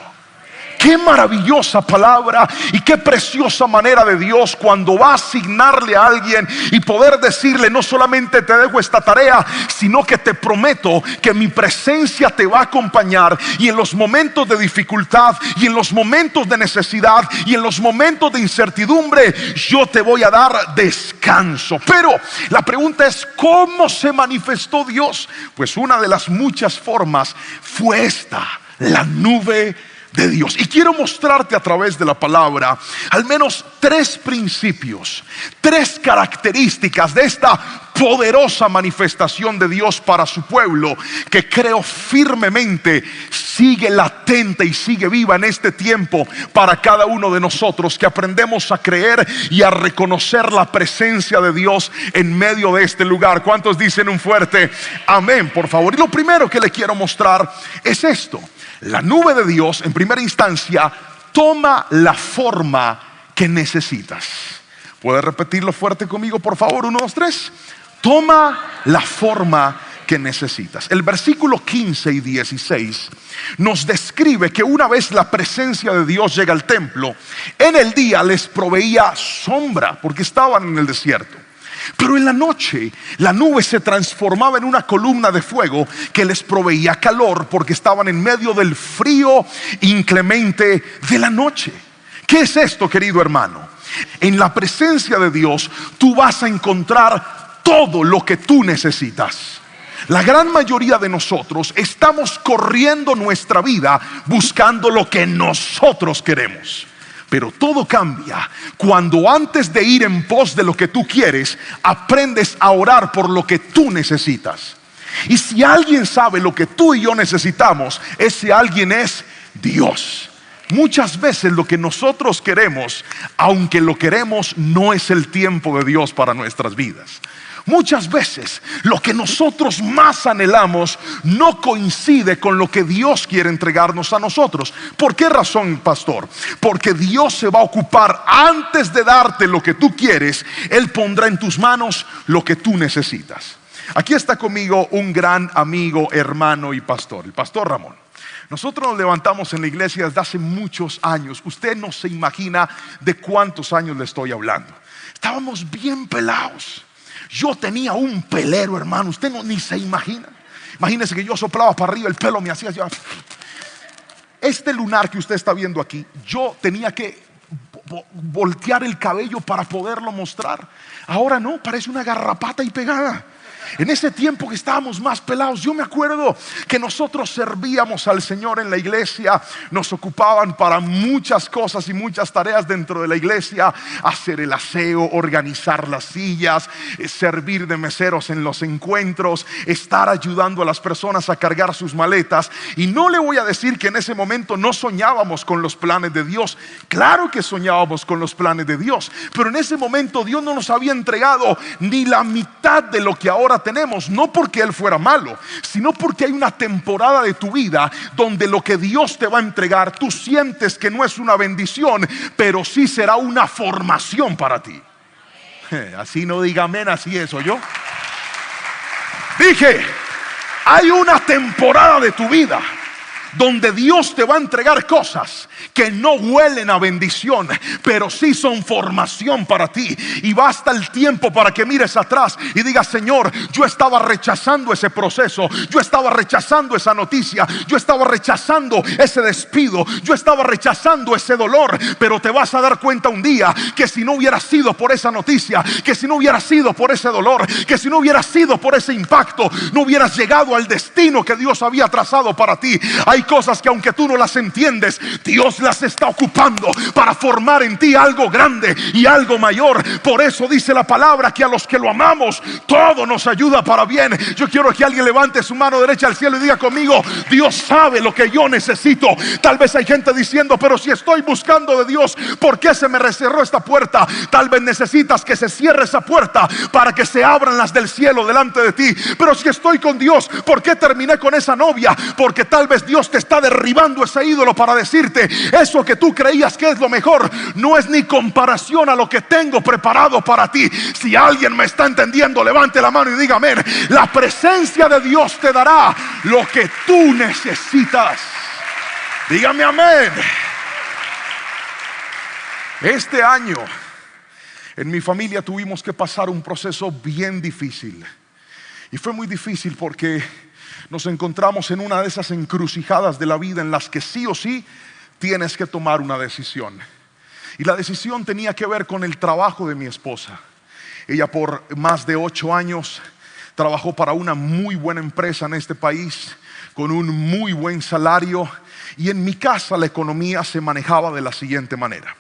Qué maravillosa palabra y qué preciosa manera de Dios cuando va a asignarle a alguien y poder decirle: no solamente te dejo esta tarea, sino que te prometo que mi presencia te va a acompañar, y en los momentos de dificultad, y en los momentos de necesidad, y en los momentos de incertidumbre, yo te voy a dar descanso. Pero la pregunta es: ¿cómo se manifestó Dios? Pues una de las muchas formas fue esta: la nube de Dios. Y quiero mostrarte a través de la palabra al menos 3 principios, 3 características de esta poderosa manifestación de Dios para su pueblo, que creo firmemente sigue latente y sigue viva en este tiempo para cada uno de nosotros, que aprendemos a creer y a reconocer la presencia de Dios en medio de este lugar. ¿Cuántos dicen un fuerte amén, por favor? Y lo primero que le quiero mostrar es esto: la nube de Dios, en primera instancia, toma la forma que necesitas. ¿Puede repetirlo fuerte conmigo, por favor? 1, 2, 3. Toma la forma que necesitas. El versículo 15 y 16 nos describe que una vez la presencia de Dios llega al templo, en el día les proveía sombra porque estaban en el desierto. Pero en la noche la nube se transformaba en una columna de fuego que les proveía calor porque estaban en medio del frío inclemente de la noche. ¿Qué es esto, querido hermano? En la presencia de Dios tú vas a encontrar todo lo que tú necesitas. La gran mayoría de nosotros estamos corriendo nuestra vida buscando lo que nosotros queremos. Pero todo cambia cuando, antes de ir en pos de lo que tú quieres, aprendes a orar por lo que tú necesitas. Y si alguien sabe lo que tú y yo necesitamos, ese alguien es Dios. Muchas veces lo que nosotros queremos, aunque lo queremos, no es el tiempo de Dios para nuestras vidas. Muchas veces lo que nosotros más anhelamos no coincide con lo que Dios quiere entregarnos a nosotros. ¿Por qué razón, pastor? Porque Dios se va a ocupar, antes de darte lo que tú quieres, Él pondrá en tus manos lo que tú necesitas. Aquí está conmigo un gran amigo, hermano y pastor, el pastor Ramón. Nosotros nos levantamos en la iglesia desde hace muchos años. Usted no se imagina de cuántos años le estoy hablando. Estábamos bien pelados. Yo tenía un pelero, hermano, usted ni se imagina. Imagínese que yo soplaba para arriba, el pelo me hacía ya. Este lunar que usted está viendo aquí, yo tenía que voltear el cabello para poderlo mostrar. Ahora no, parece una garrapata y pegada. En ese tiempo que estábamos más pelados, yo me acuerdo que nosotros servíamos al Señor en la iglesia. Nos ocupaban para muchas cosas y muchas tareas dentro de la iglesia: hacer el aseo, organizar las sillas, servir de meseros en los encuentros, estar ayudando a las personas a cargar sus maletas. Y no le voy a decir que en ese momento no soñábamos con los planes de Dios. Claro que soñábamos con los planes de Dios, pero en ese momento Dios no nos había entregado ni la mitad de lo que ahora tenemos. No porque Él fuera malo, sino porque hay una temporada de tu vida donde lo que Dios te va a entregar, tú sientes que no es una bendición, pero sí será una formación para ti. Así no diga amén, así es, ¿oyó? Dije, hay una temporada de tu vida donde Dios te va a entregar cosas que no huelen a bendición, pero sí son formación para ti. Y basta el tiempo para que mires atrás y digas: Señor, yo estaba rechazando ese proceso, yo estaba rechazando esa noticia, yo estaba rechazando ese despido, yo estaba rechazando ese dolor. Pero te vas a dar cuenta un día que si no hubiera sido por esa noticia, que si no hubiera sido por ese dolor, que si no hubiera sido por ese impacto, no hubieras llegado al destino que Dios había trazado para ti. Hay cosas que, aunque tú no las entiendes, Dios las está ocupando para formar en ti algo grande y algo mayor. Por eso dice la palabra que a los que lo amamos, todo nos ayuda para bien. Yo quiero que alguien levante su mano derecha al cielo y diga conmigo: Dios sabe lo que yo necesito. Tal vez hay gente diciendo: pero si estoy buscando de Dios, ¿por qué se me cerró esta puerta? Tal vez necesitas que se cierre esa puerta para que se abran las del cielo delante de ti. Pero si estoy con Dios, ¿por qué terminé con esa novia? Porque tal vez Dios te está derribando ese ídolo para decirte: eso que tú creías que es lo mejor no es ni comparación a lo que tengo preparado para ti. Si alguien me está entendiendo, levante la mano y diga amén. La presencia de Dios te dará lo que tú necesitas. Dígame amén. Este año en mi familia tuvimos que pasar un proceso bien difícil. Y fue muy difícil porque nos encontramos en una de esas encrucijadas de la vida en las que sí o sí tienes que tomar una decisión. Y la decisión tenía que ver con el trabajo de mi esposa. Ella por más de 8 años trabajó para una muy buena empresa en este país, con un muy buen salario. Y en mi casa la economía se manejaba de la siguiente manera: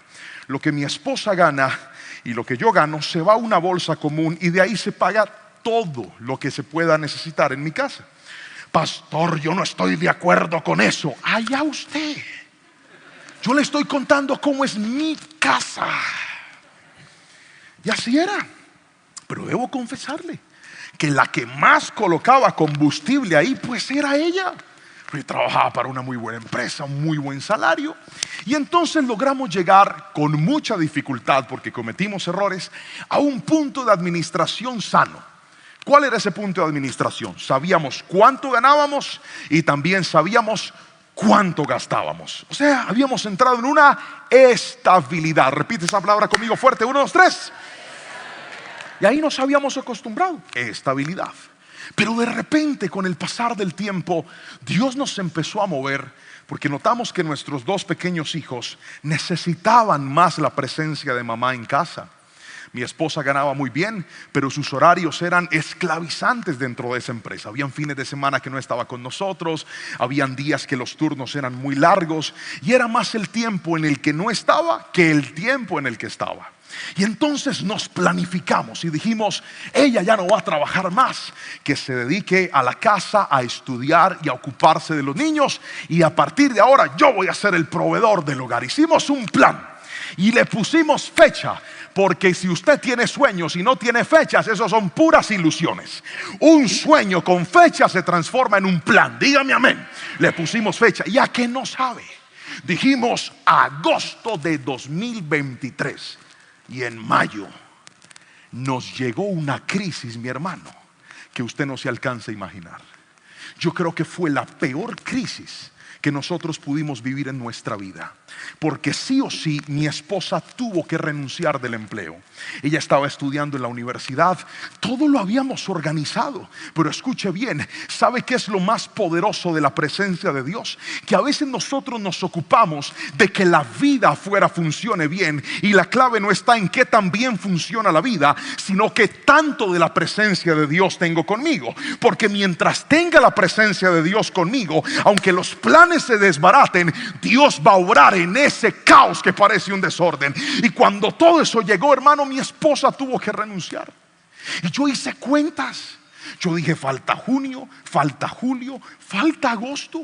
lo que mi esposa gana y lo que yo gano se va a una bolsa común, y de ahí se paga todo lo que se pueda necesitar en mi casa. Pastor, yo no estoy de acuerdo con eso. Allá usted. Yo le estoy contando cómo es mi casa. Y así era. Pero debo confesarle que la que más colocaba combustible ahí, pues era ella. Yo trabajaba para una muy buena empresa, un muy buen salario. Y entonces logramos llegar con mucha dificultad, porque cometimos errores, a un punto de administración sano. ¿Cuál era ese punto de administración? Sabíamos cuánto ganábamos y también sabíamos cuánto gastábamos. O sea, habíamos entrado en una estabilidad. Repite esa palabra conmigo fuerte: 1, 2, 3. Y ahí nos habíamos acostumbrado. Estabilidad. Pero de repente, con el pasar del tiempo, Dios nos empezó a mover, porque notamos que nuestros 2 pequeños hijos necesitaban más la presencia de mamá en casa. Mi esposa ganaba muy bien, pero sus horarios eran esclavizantes dentro de esa empresa. Habían fines de semana que no estaba con nosotros, habían días que los turnos eran muy largos, y era más el tiempo en el que no estaba que el tiempo en el que estaba. Y entonces nos planificamos y dijimos: ella ya no va a trabajar más, que se dedique a la casa, a estudiar y a ocuparse de los niños, y a partir de ahora yo voy a ser el proveedor del hogar. Hicimos un plan y le pusimos fecha, porque si usted tiene sueños y no tiene fechas, esos son puras ilusiones. Un sueño con fecha se transforma en un plan. Dígame amén. Le pusimos fecha. ¿Ya que no sabe? Dijimos agosto de 2023. Y en mayo nos llegó una crisis, mi hermano, que usted no se alcanza a imaginar. Yo creo que fue la peor crisis que nosotros pudimos vivir en nuestra vida, porque sí o sí mi esposa tuvo que renunciar del empleo. Ella estaba estudiando en la universidad, todo lo habíamos organizado. Pero escuche bien, ¿sabe qué es lo más poderoso de la presencia de Dios? Que a veces nosotros nos ocupamos de que la vida afuera funcione bien, y la clave no está en qué tan bien funciona la vida, sino que tanto de la presencia de Dios tengo conmigo. Porque mientras tenga la presencia de Dios conmigo, aunque los planes se desbaraten, Dios va a obrar en ese caos que parece un desorden. Y cuando todo eso llegó, hermano, mi esposa tuvo que renunciar. Y yo hice cuentas. Yo dije: falta junio, falta julio, falta agosto.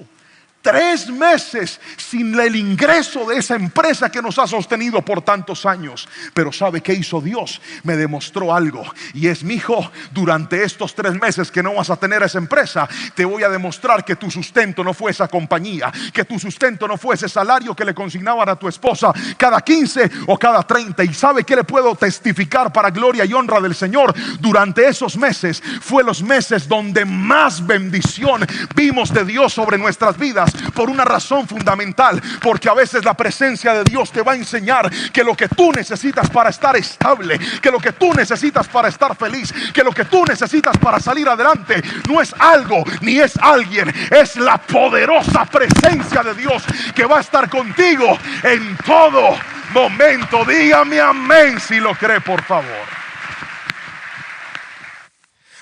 3 meses sin el ingreso de esa empresa que nos ha sostenido por tantos años. Pero ¿sabe qué hizo Dios? Me demostró algo, y es: mi hijo, durante estos 3 meses que no vas a tener esa empresa, te voy a demostrar que tu sustento no fue esa compañía, que tu sustento no fue ese salario que le consignaban a tu esposa cada 15 o cada 30. Y ¿sabe qué le puedo testificar para gloria y honra del Señor? Durante esos meses fue los meses donde más bendición vimos de Dios sobre nuestras vidas. Por una razón fundamental: porque a veces la presencia de Dios te va a enseñar que lo que tú necesitas para estar estable, que lo que tú necesitas para estar feliz, que lo que tú necesitas para salir adelante, no es algo ni es alguien, es la poderosa presencia de Dios que va a estar contigo en todo momento. Dígame amén si lo cree, por favor.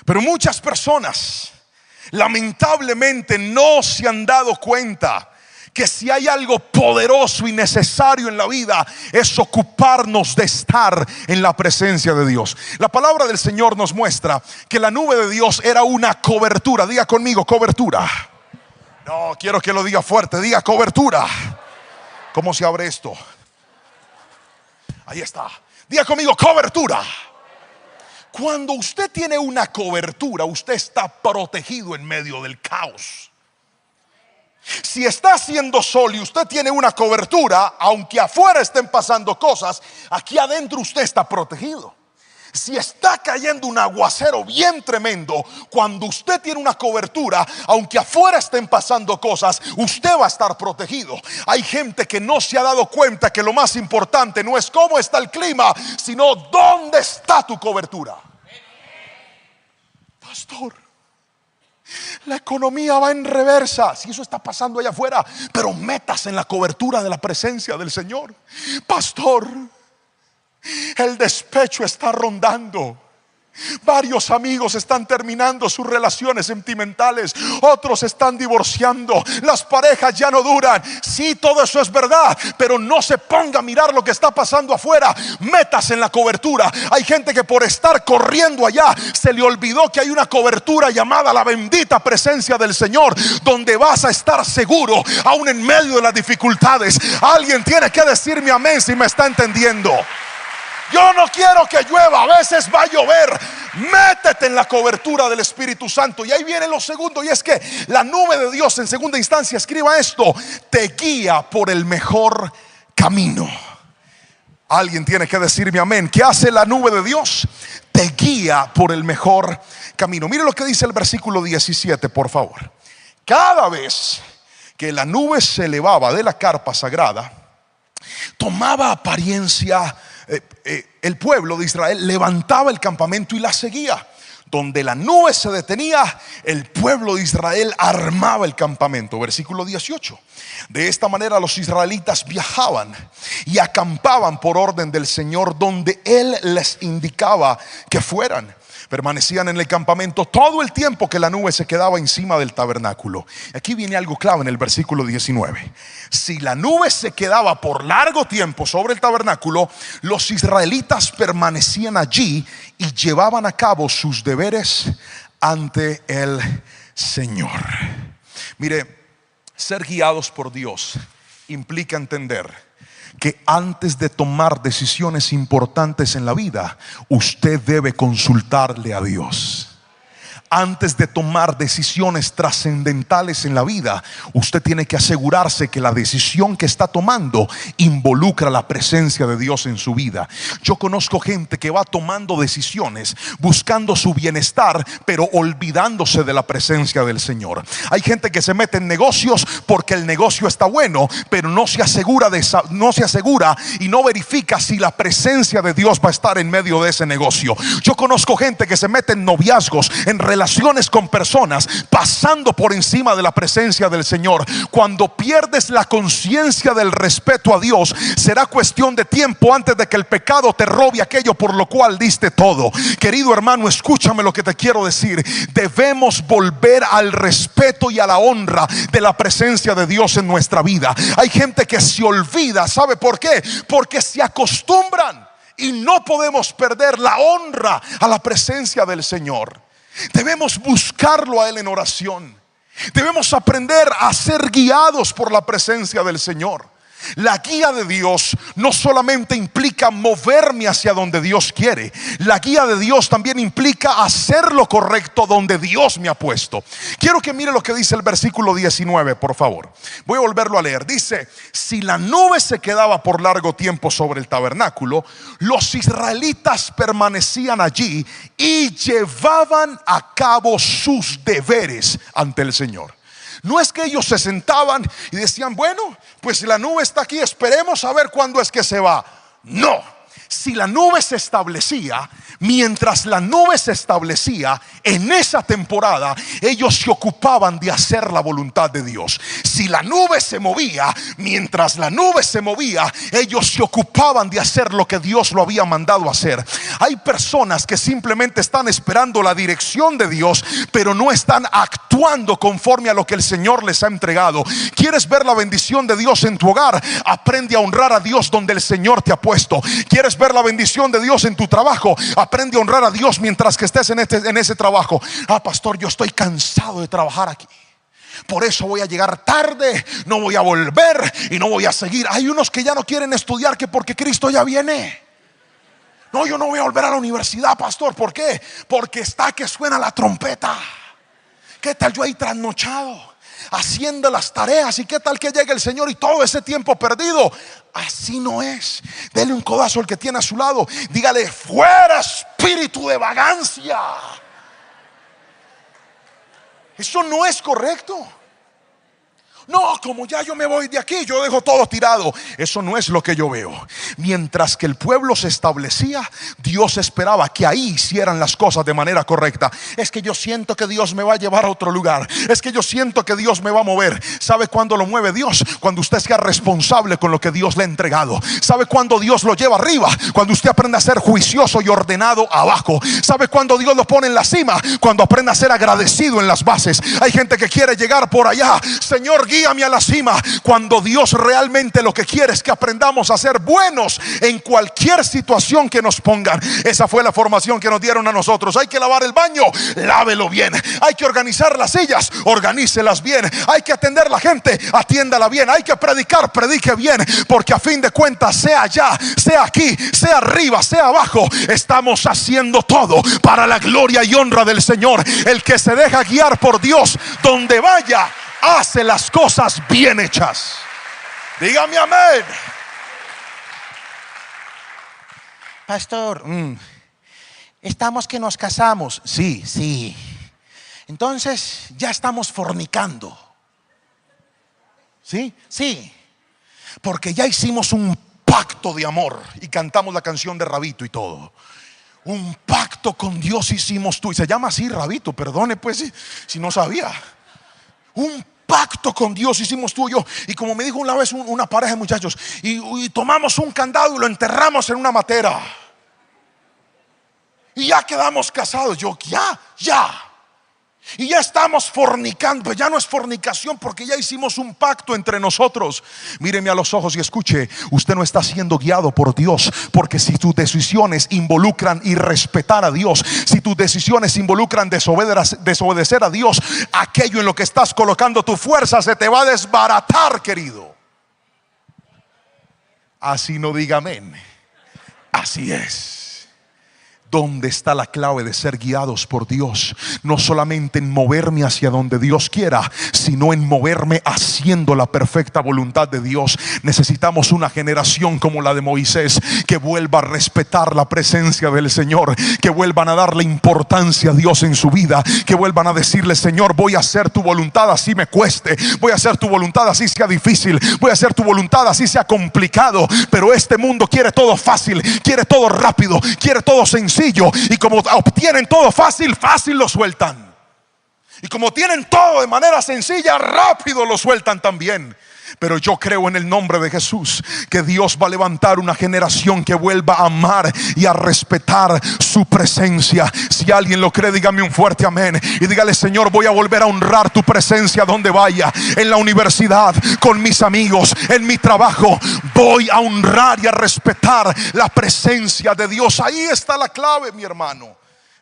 Pero muchas personas lamentablemente no se han dado cuenta que si hay algo poderoso y necesario en la vida, es ocuparnos de estar en la presencia de Dios. La palabra del Señor nos muestra que la nube de Dios era una cobertura. Diga conmigo: cobertura. No, quiero que lo diga fuerte. Diga: cobertura. ¿Cómo se abre esto? Ahí está. Diga conmigo: cobertura. Cuando usted tiene una cobertura, usted está protegido en medio del caos. Si está haciendo sol y usted tiene una cobertura, aunque afuera estén pasando cosas, aquí adentro usted está protegido. Si está cayendo un aguacero bien tremendo, cuando usted tiene una cobertura, aunque afuera estén pasando cosas, usted va a estar protegido. Hay gente que no se ha dado cuenta que lo más importante no es cómo está el clima, sino dónde está tu cobertura. Pastor, la economía va en reversa. Si eso está pasando allá afuera, pero metas en la cobertura de la presencia del Señor. Pastor, el despecho está rondando. Varios amigos están terminando sus relaciones sentimentales, otros están divorciando, las parejas ya no duran. Sí, todo eso es verdad, pero no se ponga a mirar lo que está pasando afuera. Metas en la cobertura. Hay gente que por estar corriendo allá se le olvidó que hay una cobertura llamada la bendita presencia del Señor, donde vas a estar seguro aún en medio de las dificultades. Alguien tiene que decirme amén si me está entendiendo. Yo no quiero que llueva, a veces va a llover. Métete en la cobertura del Espíritu Santo. Y ahí viene lo segundo, y es que la nube de Dios, en segunda instancia, escriba esto: te guía por el mejor camino. Alguien tiene que decirme amén. ¿Qué hace la nube de Dios? Te guía por el mejor camino. Mire lo que dice el versículo 17, por favor. Cada vez que la nube se elevaba de la carpa sagrada, tomaba apariencia. El pueblo de Israel levantaba el campamento y la seguía. Donde la nube se detenía, el pueblo de Israel armaba el campamento. Versículo 18. De esta manera los israelitas viajaban y acampaban por orden del Señor donde Él les indicaba que fueran. Permanecían en el campamento todo el tiempo que la nube se quedaba encima del tabernáculo. Aquí viene algo clave en el versículo 19. Si la nube se quedaba por largo tiempo sobre el tabernáculo, los israelitas permanecían allí y llevaban a cabo sus deberes ante el Señor. Mire, ser guiados por Dios implica entender que antes de tomar decisiones importantes en la vida, usted debe consultarle a Dios. Antes de tomar decisiones trascendentales en la vida, usted tiene que asegurarse que la decisión que está tomando involucra la presencia de Dios en su vida. Yo conozco gente que va tomando decisiones buscando su bienestar, pero olvidándose de la presencia del Señor. Hay gente que se mete en negocios porque el negocio está bueno, pero no se asegura y no verifica si la presencia de Dios va a estar en medio de ese negocio. Yo conozco gente que se mete en noviazgos, en relaciones con personas, pasando por encima de la presencia del Señor. Cuando pierdes la conciencia del respeto a Dios, será cuestión de tiempo antes de que el pecado te robe aquello por lo cual diste todo. Querido hermano, escúchame lo que te quiero decir. Debemos volver al respeto y a la honra de la presencia de Dios en nuestra vida. Hay gente que se olvida. ¿Sabe por qué? Porque se acostumbran, y no podemos perder la honra a la presencia del Señor. Debemos buscarlo a Él en oración. Debemos aprender a ser guiados por la presencia del Señor. La guía de Dios no solamente implica moverme hacia donde Dios quiere. La guía de Dios también implica hacer lo correcto donde Dios me ha puesto. Quiero que mire lo que dice el versículo 19, por favor. Voy a volverlo a leer. Dice: si la nube se quedaba por largo tiempo sobre el tabernáculo, los israelitas permanecían allí y llevaban a cabo sus deberes ante el Señor. No es que ellos se sentaban y decían: bueno, pues la nube está aquí, esperemos a ver cuándo es que se va. No. Si la nube se establecía, mientras la nube se establecía en esa temporada, ellos se ocupaban de hacer la voluntad de Dios. Si la nube se movía, mientras la nube se movía, ellos se ocupaban de hacer lo que Dios lo había mandado hacer. Hay personas que simplemente están esperando la dirección de Dios, pero no están actuando conforme a lo que el Señor les ha entregado. ¿Quieres ver la bendición de Dios en tu hogar? Aprende a honrar a Dios donde el Señor te ha puesto. ¿Quieres ver la bendición de Dios en tu trabajo? Aprende a honrar a Dios mientras que estés en ese trabajo. Pastor, yo estoy cansado de trabajar aquí, por eso voy a llegar tarde, no voy a volver y no voy a seguir. Hay unos que ya no quieren estudiar, que porque Cristo ya viene. No, yo no voy a volver a la universidad, pastor. ¿Por qué? Porque está que suena la trompeta. ¿qué tal yo ahí trasnochado haciendo las tareas? ¿Y qué tal que llegue el Señor y todo ese tiempo perdido? Así no es. Dele un codazo al que tiene a su lado, dígale: fuera espíritu de vagancia. Eso no es correcto. No, como ya yo me voy de aquí, yo dejo todo tirado. Eso no es lo que yo veo. Mientras que el pueblo se establecía, Dios esperaba que ahí hicieran las cosas de manera correcta. Es que yo siento que Dios me va a llevar a otro lugar. Es que yo siento que Dios me va a mover. ¿Sabe cuándo lo mueve Dios? Cuando usted sea responsable con lo que Dios le ha entregado. ¿Sabe cuándo Dios lo lleva arriba? Cuando usted aprende a ser juicioso y ordenado abajo. ¿Sabe cuándo Dios lo pone en la cima? Cuando aprende a ser agradecido en las bases. Hay gente que quiere llegar por allá. Señor, guíame a la cima. Cuando Dios realmente lo que quiere es que aprendamos a ser buenos en cualquier situación que nos pongan. Esa fue la formación que nos dieron a nosotros. Hay que lavar el baño, lávelo bien. Hay que organizar las sillas, organícelas bien. Hay que atender la gente, atiéndala bien. Hay que predicar, predique bien. Porque a fin de cuentas, sea allá, sea aquí, sea arriba, sea abajo, estamos haciendo todo para la gloria y honra del Señor. El que se deja guiar por Dios, donde vaya, hace las cosas bien hechas. Dígame amén. Pastor, estamos que nos casamos. Sí, sí. Entonces ya estamos fornicando. ¿Sí? Sí. Porque ya hicimos un pacto de amor. Y cantamos la canción de Rabito y todo. Un pacto con Dios hicimos tú. Y se llama así, Rabito, perdone pues si no sabía. Un pacto con Dios hicimos tú y yo. Y como me dijo una vez una pareja de muchachos, y tomamos un candado y lo enterramos en una matera, y ya quedamos casados. Yo, ya. Y ya estamos fornicando. Pues ya no es fornicación, porque ya hicimos un pacto entre nosotros. Míreme a los ojos y escuche: usted no está siendo guiado por Dios. Porque si tus decisiones involucran irrespetar a Dios, si tus decisiones involucran desobedecer a Dios, aquello en lo que estás colocando tu fuerza se te va a desbaratar, querido. Así no diga amén. Así es. ¿Dónde está la clave de ser guiados por Dios? No solamente en moverme hacia donde Dios quiera, sino en moverme haciendo la perfecta voluntad de Dios. Necesitamos una generación como la de Moisés, que vuelva a respetar la presencia del Señor, que vuelvan a darle importancia a Dios en su vida, que vuelvan a decirle: Señor, voy a hacer tu voluntad así me cueste, voy a hacer tu voluntad así sea difícil, voy a hacer tu voluntad así sea complicado. Pero este mundo quiere todo fácil, quiere todo rápido, quiere todo sencillo. Y como obtienen todo fácil, fácil lo sueltan. Y como tienen todo de manera sencilla, rápido lo sueltan también. Pero yo creo en el nombre de Jesús que Dios va a levantar una generación que vuelva a amar y a respetar su presencia. Si alguien lo cree, dígame un fuerte amén. Y dígale: Señor, voy a volver a honrar tu presencia donde vaya. En la universidad, con mis amigos, en mi trabajo, voy a honrar y a respetar la presencia de Dios. Ahí está la clave, mi hermano.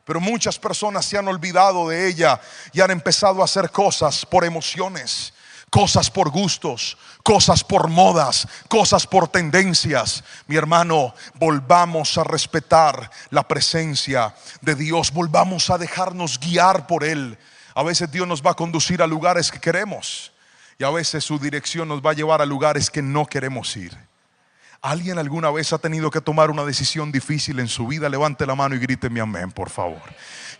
Pero muchas personas se han olvidado de ella y han empezado a hacer cosas por emociones, cosas por gustos, cosas por modas, cosas por tendencias. Mi hermano, volvamos a respetar la presencia de Dios. Volvamos a dejarnos guiar por Él. A veces Dios nos va a conducir a lugares que queremos, y a veces su dirección nos va a llevar a lugares que no queremos ir. ¿Alguien alguna vez ha tenido que tomar una decisión difícil en su vida? Levante la mano y gríteme amén, por favor.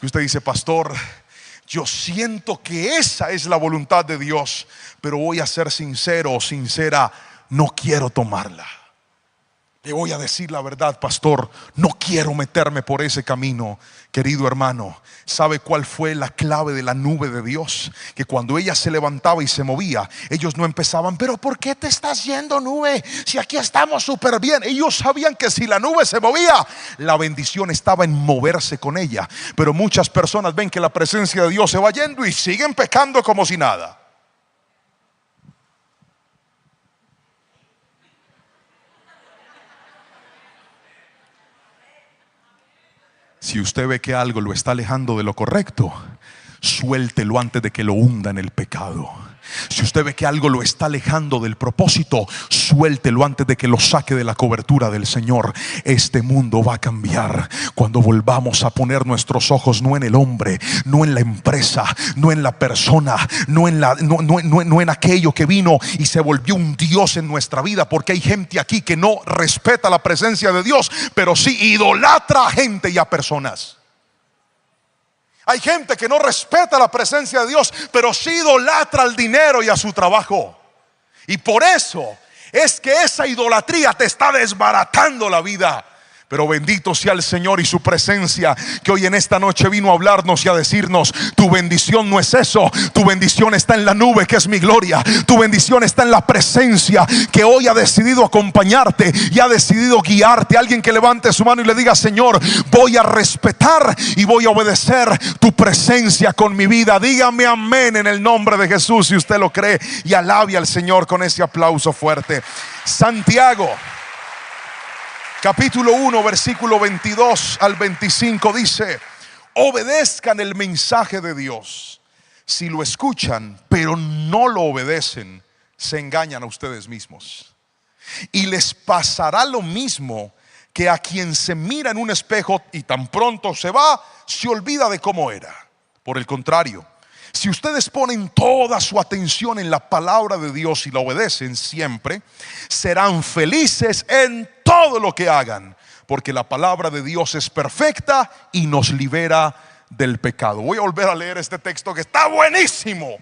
Y usted dice: pastor, yo siento que esa es la voluntad de Dios, pero voy a ser sincero o sincera, no quiero tomarla. Le voy a decir la verdad, pastor, no quiero meterme por ese camino. Querido hermano, ¿sabe cuál fue la clave de la nube de Dios? Que cuando ella se levantaba y se movía, ellos no empezaban: pero ¿por qué te estás yendo, nube? Si aquí estamos súper bien. Ellos sabían que si la nube se movía, la bendición estaba en moverse con ella. Pero muchas personas ven que la presencia de Dios se va yendo y siguen pecando como si nada. Si usted ve que algo lo está alejando de lo correcto, suéltelo antes de que lo hunda en el pecado. Si usted ve que algo lo está alejando del propósito, suéltelo antes de que lo saque de la cobertura del Señor. Este mundo va a cambiar cuando volvamos a poner nuestros ojos no en el hombre, no en la empresa, no en la persona, no en aquello que vino y se volvió un Dios en nuestra vida. Porque hay gente aquí que no respeta la presencia de Dios, pero sí idolatra a gente y a personas. Hay gente que no respeta la presencia de Dios, pero sí idolatra al dinero y a su trabajo. Y por eso es que esa idolatría te está desbaratando la vida. Pero bendito sea el Señor y su presencia, que hoy en esta noche vino a hablarnos y a decirnos: tu bendición no es eso, tu bendición está en la nube que es mi gloria. Tu bendición está en la presencia que hoy ha decidido acompañarte y ha decidido guiarte. Alguien que levante su mano y le diga: Señor, voy a respetar y voy a obedecer tu presencia con mi vida. Dígame amén en el nombre de Jesús si usted lo cree, y alabe al Señor con ese aplauso fuerte. Santiago capítulo 1 versículo 22 al 25 dice: obedezcan el mensaje de Dios. Si lo escuchan pero no lo obedecen, se engañan a ustedes mismos. Y les pasará lo mismo que a quien se mira en un espejo y tan pronto se va, se olvida de cómo era. Por el contrario, si ustedes ponen toda su atención en la palabra de Dios y la obedecen siempre, serán felices en todo lo que hagan, porque la palabra de Dios es perfecta y nos libera del pecado. Voy a volver a leer este texto que está buenísimo.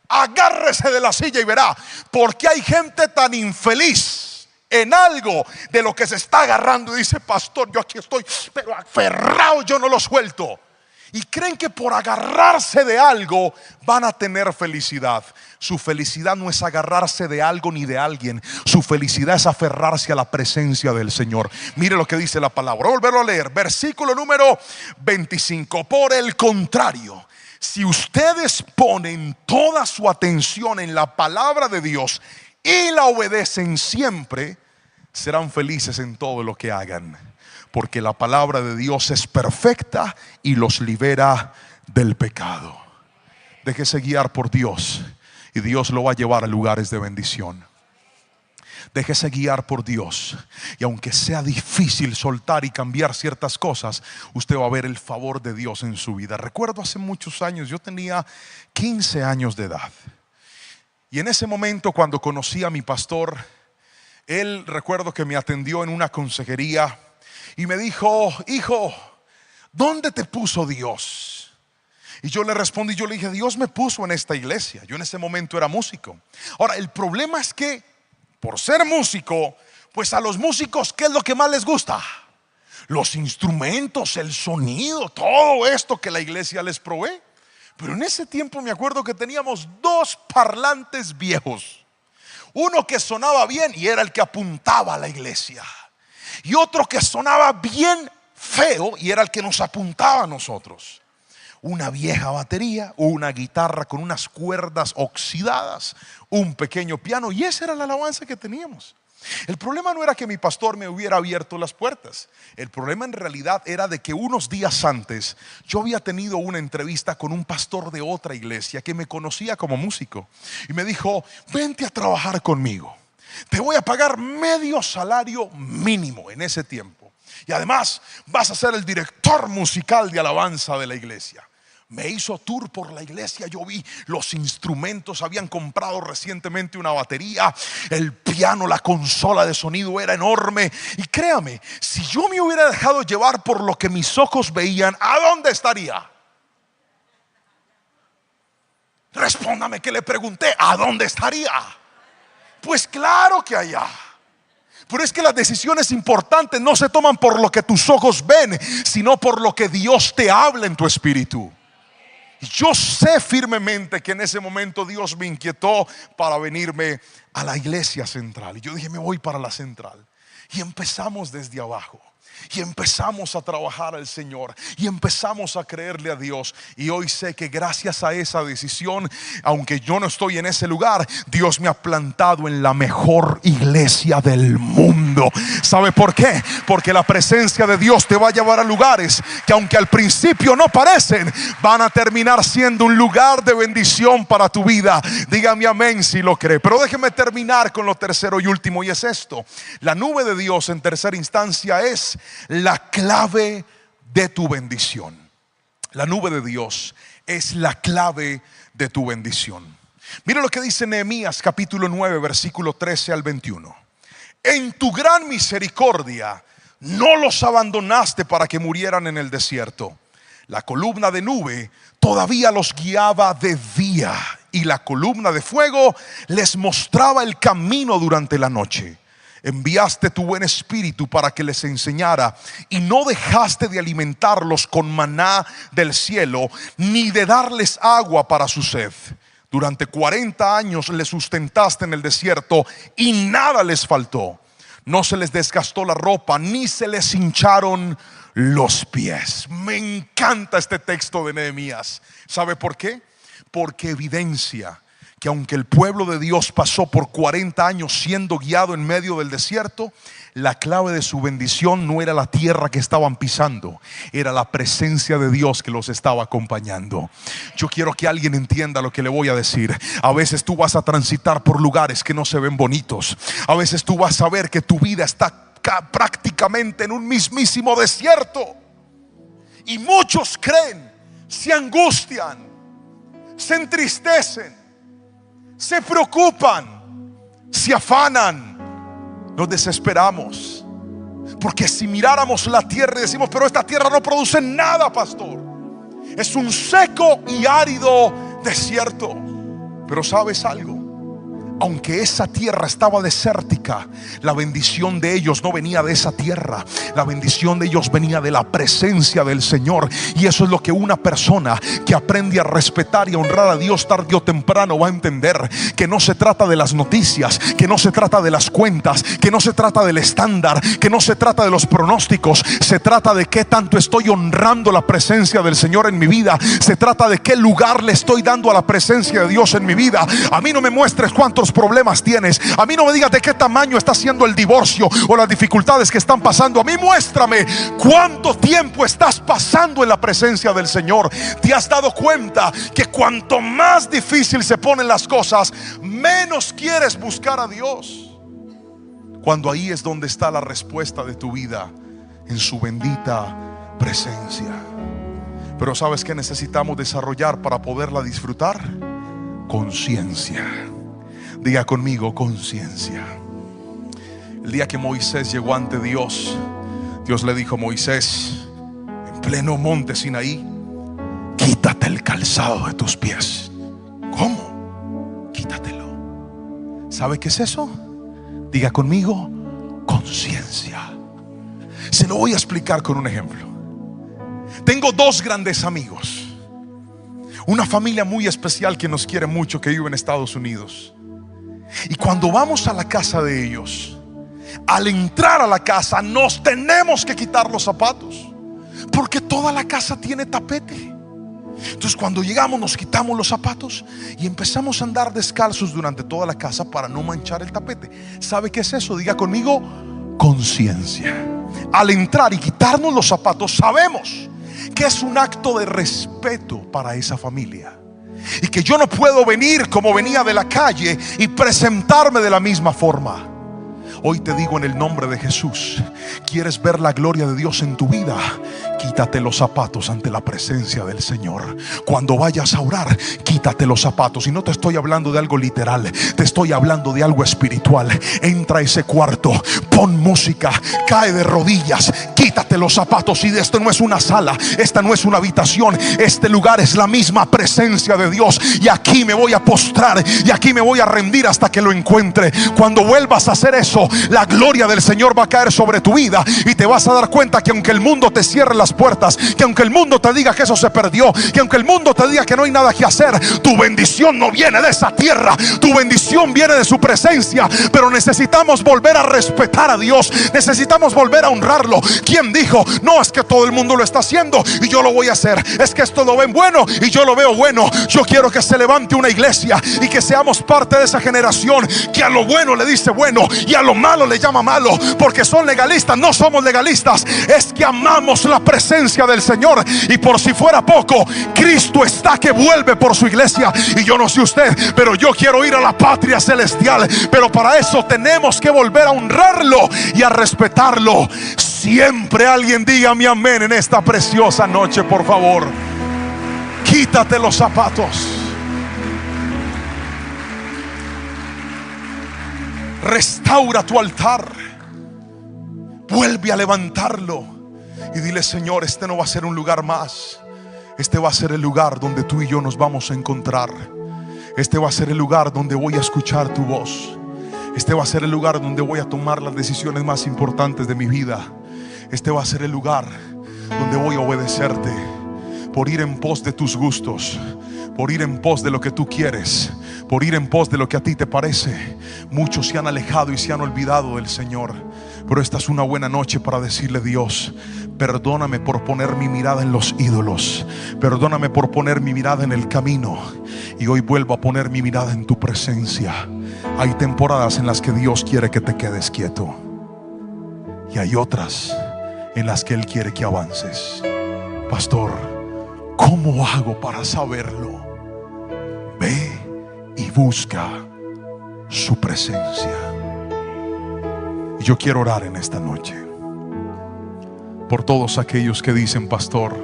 Agárrese de la silla y verá por qué hay gente tan infeliz en algo de lo que se está agarrando y dice: pastor, yo aquí estoy pero aferrado, yo no lo suelto. Y creen que por agarrarse de algo van a tener felicidad. Su felicidad no es agarrarse de algo ni de alguien. Su felicidad es aferrarse a la presencia del Señor. Mire lo que dice la palabra. Voy a volverlo a leer. Versículo número 25. Por el contrario, si ustedes ponen toda su atención en la palabra de Dios y la obedecen siempre, serán felices en todo lo que hagan. Porque la palabra de Dios es perfecta y los libera del pecado. Déjese guiar por Dios y Dios lo va a llevar a lugares de bendición. Déjese guiar por Dios, y aunque sea difícil soltar y cambiar ciertas cosas, usted va a ver el favor de Dios en su vida. Recuerdo hace muchos años, yo tenía 15 años de edad, y en ese momento, cuando conocí a mi pastor, él, recuerdo que me atendió en una consejería y me dijo: hijo, ¿dónde te puso Dios? Y yo le respondí, yo le dije: Dios me puso en esta iglesia. Yo en ese momento era músico. Ahora, el problema es que por ser músico, pues a los músicos, ¿qué es lo que más les gusta? Los instrumentos, el sonido, todo esto que la iglesia les provee. Pero en ese tiempo me acuerdo que teníamos 2 parlantes viejos. Uno que sonaba bien y era el que apuntaba a la iglesia, y otro que sonaba bien feo y era el que nos apuntaba a nosotros. Una vieja batería, una guitarra con unas cuerdas oxidadas, un pequeño piano, y esa era la alabanza que teníamos. El problema no era que mi pastor me hubiera abierto las puertas. El problema en realidad era de que unos días antes yo había tenido una entrevista con un pastor de otra iglesia que me conocía como músico y me dijo: vente a trabajar conmigo, te voy a pagar medio salario mínimo en ese tiempo, y además vas a ser el director musical de alabanza de la iglesia. Me hizo tour por la iglesia. Yo vi los instrumentos. Habían comprado recientemente una batería, el piano, la consola de sonido era enorme. Y créame, si yo me hubiera dejado llevar por lo que mis ojos veían, ¿a dónde estaría? Respóndame, que le pregunté: ¿a dónde estaría? Pues claro que allá. Pero es que las decisiones importantes no se toman por lo que tus ojos ven, sino por lo que Dios te habla en tu espíritu. Y yo sé firmemente que en ese momento Dios me inquietó para venirme a la iglesia central. Y yo dije: me voy para la central. Y empezamos desde abajo. Y empezamos a trabajar al Señor y empezamos a creerle a Dios. Y hoy sé que gracias a esa decisión, aunque yo no estoy en ese lugar, Dios me ha plantado en la mejor iglesia del mundo. ¿Sabe por qué? Porque la presencia de Dios te va a llevar a lugares que, aunque al principio no parecen, van a terminar siendo un lugar de bendición para tu vida. Dígame amén si lo cree. Pero déjeme terminar con lo tercero y último, y es esto: la nube de Dios en tercera instancia es la clave de tu bendición. La nube de Dios es la clave de tu bendición. Mira lo que dice Nehemías capítulo 9 versículo 13 al 21. En tu gran misericordia no los abandonaste para que murieran en el desierto. La columna de nube todavía los guiaba de día, y la columna de fuego les mostraba el camino durante la noche. Enviaste tu buen espíritu para que les enseñara, y no dejaste de alimentarlos con maná del cielo, ni de darles agua para su sed. Durante 40 años les sustentaste en el desierto y nada les faltó. No se les desgastó la ropa, ni se les hincharon los pies. Me encanta este texto de Nehemías. ¿Sabe por qué? Porque evidencia que aunque el pueblo de Dios pasó por 40 años siendo guiado en medio del desierto, la clave de su bendición no era la tierra que estaban pisando, era la presencia de Dios que los estaba acompañando. Yo quiero que alguien entienda lo que le voy a decir. A veces tú vas a transitar por lugares que no se ven bonitos. A veces tú vas a ver que tu vida está prácticamente en un mismísimo desierto, y muchos creen, se angustian, se entristecen, se preocupan, se afanan, nos desesperamos. Porque si miráramos la tierra y decimos: pero esta tierra no produce nada, pastor, es un seco y árido desierto. Pero ¿sabes algo? Aunque esa tierra estaba desértica, la bendición de ellos no venía de esa tierra. La bendición de ellos venía de la presencia del Señor. Y eso es lo que una persona que aprende a respetar y a honrar a Dios tarde o temprano va a entender: que no se trata de las noticias, que no se trata de las cuentas, que no se trata del estándar, que no se trata de los pronósticos. Se trata de qué tanto estoy honrando la presencia del Señor en mi vida. Se trata de qué lugar le estoy dando a la presencia de Dios en mi vida. A mí no me muestres cuántos problemas tienes, a mí no me digas de qué tamaño está siendo el divorcio o las dificultades que están pasando. A mí muéstrame cuánto tiempo estás pasando en la presencia del Señor. ¿Te has dado cuenta que cuanto más difícil se ponen las cosas, menos quieres buscar a Dios? Cuando ahí es donde está la respuesta de tu vida, en su bendita presencia. Pero ¿sabes qué necesitamos desarrollar para poderla disfrutar? Conciencia. Diga conmigo: conciencia. El día que Moisés llegó ante Dios, Dios le dijo: Moisés, en pleno monte Sinaí, quítate el calzado de tus pies. ¿Cómo? Quítatelo. ¿Sabe qué es eso? Diga conmigo: conciencia. Se lo voy a explicar con un ejemplo. Tengo dos grandes amigos, una familia muy especial que nos quiere mucho, que vive en Estados Unidos. Y cuando vamos a la casa de ellos, al entrar a la casa nos tenemos que quitar los zapatos, porque toda la casa tiene tapete. Entonces cuando llegamos nos quitamos los zapatos y empezamos a andar descalzos durante toda la casa para no manchar el tapete. ¿Sabe qué es eso? Diga conmigo: conciencia. Al entrar y quitarnos los zapatos, sabemos que es un acto de respeto para esa familia, y que yo no puedo venir como venía de la calle y presentarme de la misma forma. Hoy te digo en el nombre de Jesús: ¿quieres ver la gloria de Dios en tu vida? Quítate los zapatos ante la presencia del Señor. Cuando vayas a orar, quítate los zapatos. Y no te estoy hablando de algo literal, te estoy hablando de algo espiritual. Entra a ese cuarto, pon música, cae de rodillas, quítate los zapatos. Y esto no es una sala, esta no es una habitación, este lugar es la misma presencia de Dios. Y aquí me voy a postrar, y aquí me voy a rendir hasta que lo encuentre. Cuando vuelvas a hacer eso, la gloria del Señor va a caer sobre tu vida, y te vas a dar cuenta que aunque el mundo te cierre las las puertas, que aunque el mundo te diga que eso se perdió, que aunque el mundo te diga que no hay nada que hacer, tu bendición no viene de esa tierra, tu bendición viene de su presencia. Pero necesitamos volver a respetar a Dios, necesitamos volver a honrarlo. ¿Quién dijo? No, es que todo el mundo lo está haciendo y yo lo voy a hacer. Es que esto lo ven bueno y yo lo veo bueno. Yo quiero que se levante una iglesia y que seamos parte de esa generación que a lo bueno le dice bueno y a lo malo le llama malo, porque son legalistas. No somos legalistas, es que amamos la presencia del Señor. Y por si fuera poco, Cristo está que vuelve por su iglesia. Y yo no sé usted, pero yo quiero ir a la patria celestial. Pero para eso tenemos que volver a honrarlo y a respetarlo. Siempre alguien diga mi amén en esta preciosa noche, por favor. Quítate los zapatos, restaura tu altar, vuelve a levantarlo y dile: Señor, este no va a ser un lugar más, este va a ser el lugar donde tú y yo nos vamos a encontrar. Este va a ser el lugar donde voy a escuchar tu voz. Este va a ser el lugar donde voy a tomar las decisiones más importantes de mi vida. Este va a ser el lugar donde voy a obedecerte, por ir en pos de tus gustos, por ir en pos de lo que tú quieres, por ir en pos de lo que a ti te parece. Muchos se han alejado y se han olvidado del Señor, pero esta es una buena noche para decirle: Dios, perdóname por poner mi mirada en los ídolos, perdóname por poner mi mirada en el camino, y hoy vuelvo a poner mi mirada en tu presencia. Hay temporadas en las que Dios quiere que te quedes quieto, y hay otras en las que Él quiere que avances. Pastor, ¿cómo hago para saberlo? Ve y busca su presencia. Y yo quiero orar en esta noche por todos aquellos que dicen: Pastor,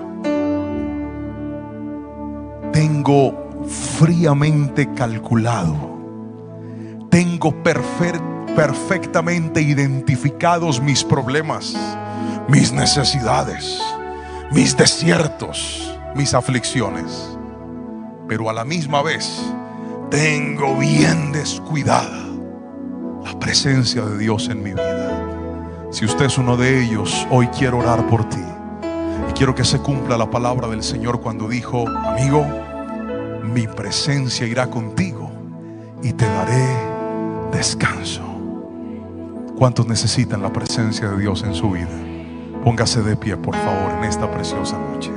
tengo fríamente calculado, tengo perfectamente identificados mis problemas, mis necesidades, mis desiertos, mis aflicciones, pero a la misma vez tengo bien descuidada la presencia de Dios en mi vida. Si usted es uno de ellos, hoy quiero orar por ti y quiero que se cumpla la palabra del Señor cuando dijo: amigo, mi presencia irá contigo y te daré descanso. ¿Cuántos necesitan la presencia de Dios en su vida? Póngase de pie, por favor, en esta preciosa noche.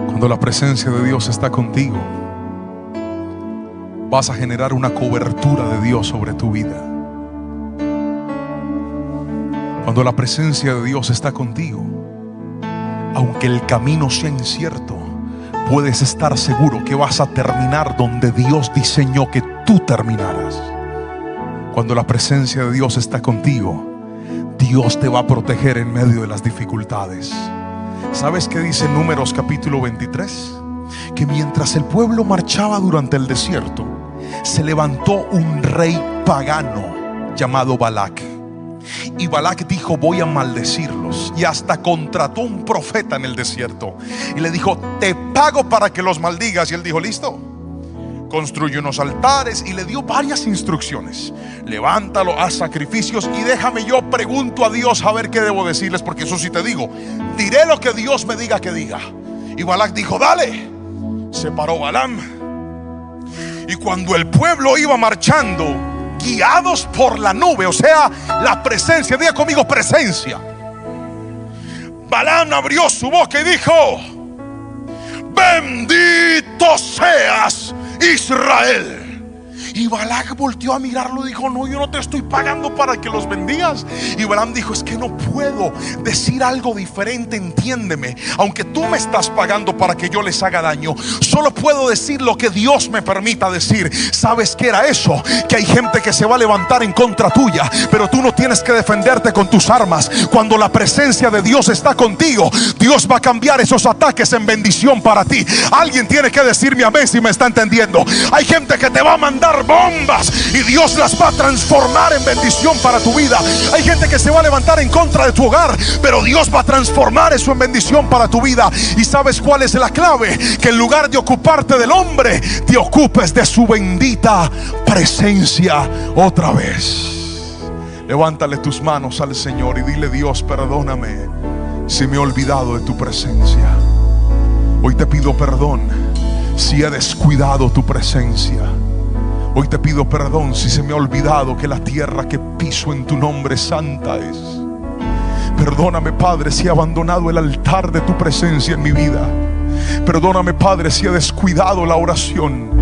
Cuando la presencia de Dios está contigo, vas a generar una cobertura de Dios sobre tu vida. Cuando la presencia de Dios está contigo, aunque el camino sea incierto, puedes estar seguro que vas a terminar donde Dios diseñó que tú terminaras. Cuando la presencia de Dios está contigo, Dios te va a proteger en medio de las dificultades. ¿Sabes qué dice Números capítulo 23? Que mientras el pueblo marchaba durante el desierto, se levantó un rey pagano llamado Balac. Y Balac dijo: voy a maldecirlos. Y hasta contrató un profeta en el desierto y le dijo: te pago para que los maldigas. Y él dijo: listo. Construye unos altares y le dio varias instrucciones: levántalo, haz sacrificios y déjame, yo pregunto a Dios a ver qué debo decirles, porque eso sí te digo, diré lo que Dios me diga que diga. Y Balac dijo: dale. Se paró Balaam, y cuando el pueblo iba marchando, guiados por la nube, o sea, la presencia, diga conmigo, presencia, Balaam abrió su boca y dijo: bendito seas, Israel. Y Balac volteó a mirarlo y dijo: no, yo no te estoy pagando para que los bendigas. Y Balaam dijo: es que no puedo decir algo diferente, entiéndeme. Aunque tú me estás pagando para que yo les haga daño, solo puedo decir lo que Dios me permita decir. ¿Sabes qué era eso? Que hay gente que se va a levantar en contra tuya, pero tú no tienes que defenderte con tus armas. Cuando la presencia de Dios está contigo, Dios va a cambiar esos ataques en bendición para ti. Alguien tiene que decirme amén si me está entendiendo. Hay gente que te va a mandar lanzar bombas y Dios las va a transformar en bendición para tu vida. Hay gente que se va a levantar en contra de tu hogar, pero Dios va a transformar eso en bendición para tu vida. ¿Y sabes cuál es la clave? Que en lugar de ocuparte del hombre, te ocupes de su bendita presencia otra vez. Levántale tus manos al Señor y dile: Dios, perdóname si me he olvidado de tu presencia. Hoy te pido perdón si he descuidado tu presencia. Hoy te pido perdón si se me ha olvidado que la tierra que piso en tu nombre santa es. Perdóname, Padre, si he abandonado el altar de tu presencia en mi vida. Perdóname, Padre, si he descuidado la oración.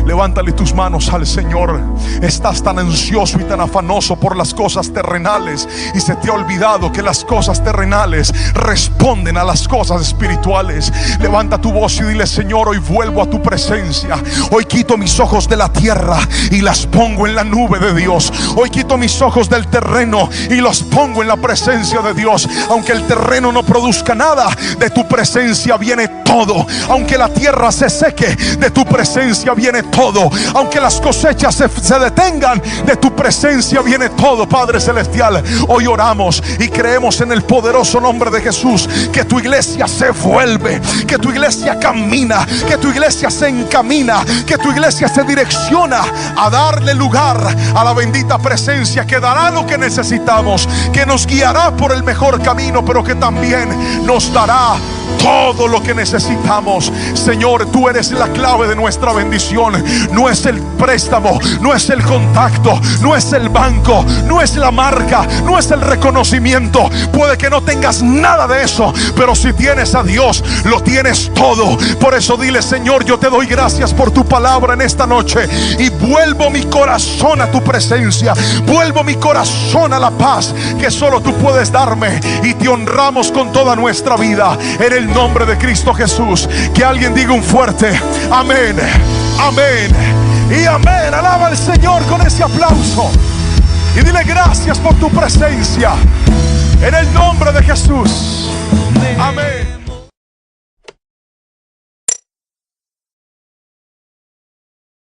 Levántale tus manos al Señor. Estás tan ansioso y tan afanoso por las cosas terrenales y se te ha olvidado que las cosas terrenales responden a las cosas espirituales. Levanta tu voz y dile: Señor, hoy vuelvo a tu presencia. Hoy quito mis ojos de la tierra y las pongo en la nube de Dios. Hoy quito mis ojos del terreno y los pongo en la presencia de Dios. Aunque el terreno no produzca nada, de tu presencia viene todo. Aunque la tierra se seque, de tu presencia viene todo. Aunque las cosechas se detengan, de tu presencia viene todo. Padre celestial, hoy oramos y creemos en el poderoso nombre de Jesús que tu iglesia se vuelve, que tu iglesia camina, que tu iglesia se encamina, que tu iglesia se direcciona a darle lugar a la bendita presencia que dará lo que necesitamos, que nos guiará por el mejor camino, pero que también nos dará todo lo que necesitamos. Señor, tú eres la clave de nuestra bendición. No es el préstamo, no es el contacto, no es el banco, no es la marca, no es el reconocimiento. Puede que no tengas nada de eso, pero si tienes a Dios, lo tienes todo. Por eso dile: Señor, yo te doy gracias por tu palabra en esta noche y vuelvo mi corazón a tu presencia. Vuelvo mi corazón a la paz que solo tú puedes darme, y te honramos con toda nuestra vida en el nombre de Cristo Jesús. Que alguien diga un fuerte amén, amén y amén. Alaba al Señor con ese aplauso y dile: gracias por tu presencia en el nombre de Jesús. Amén.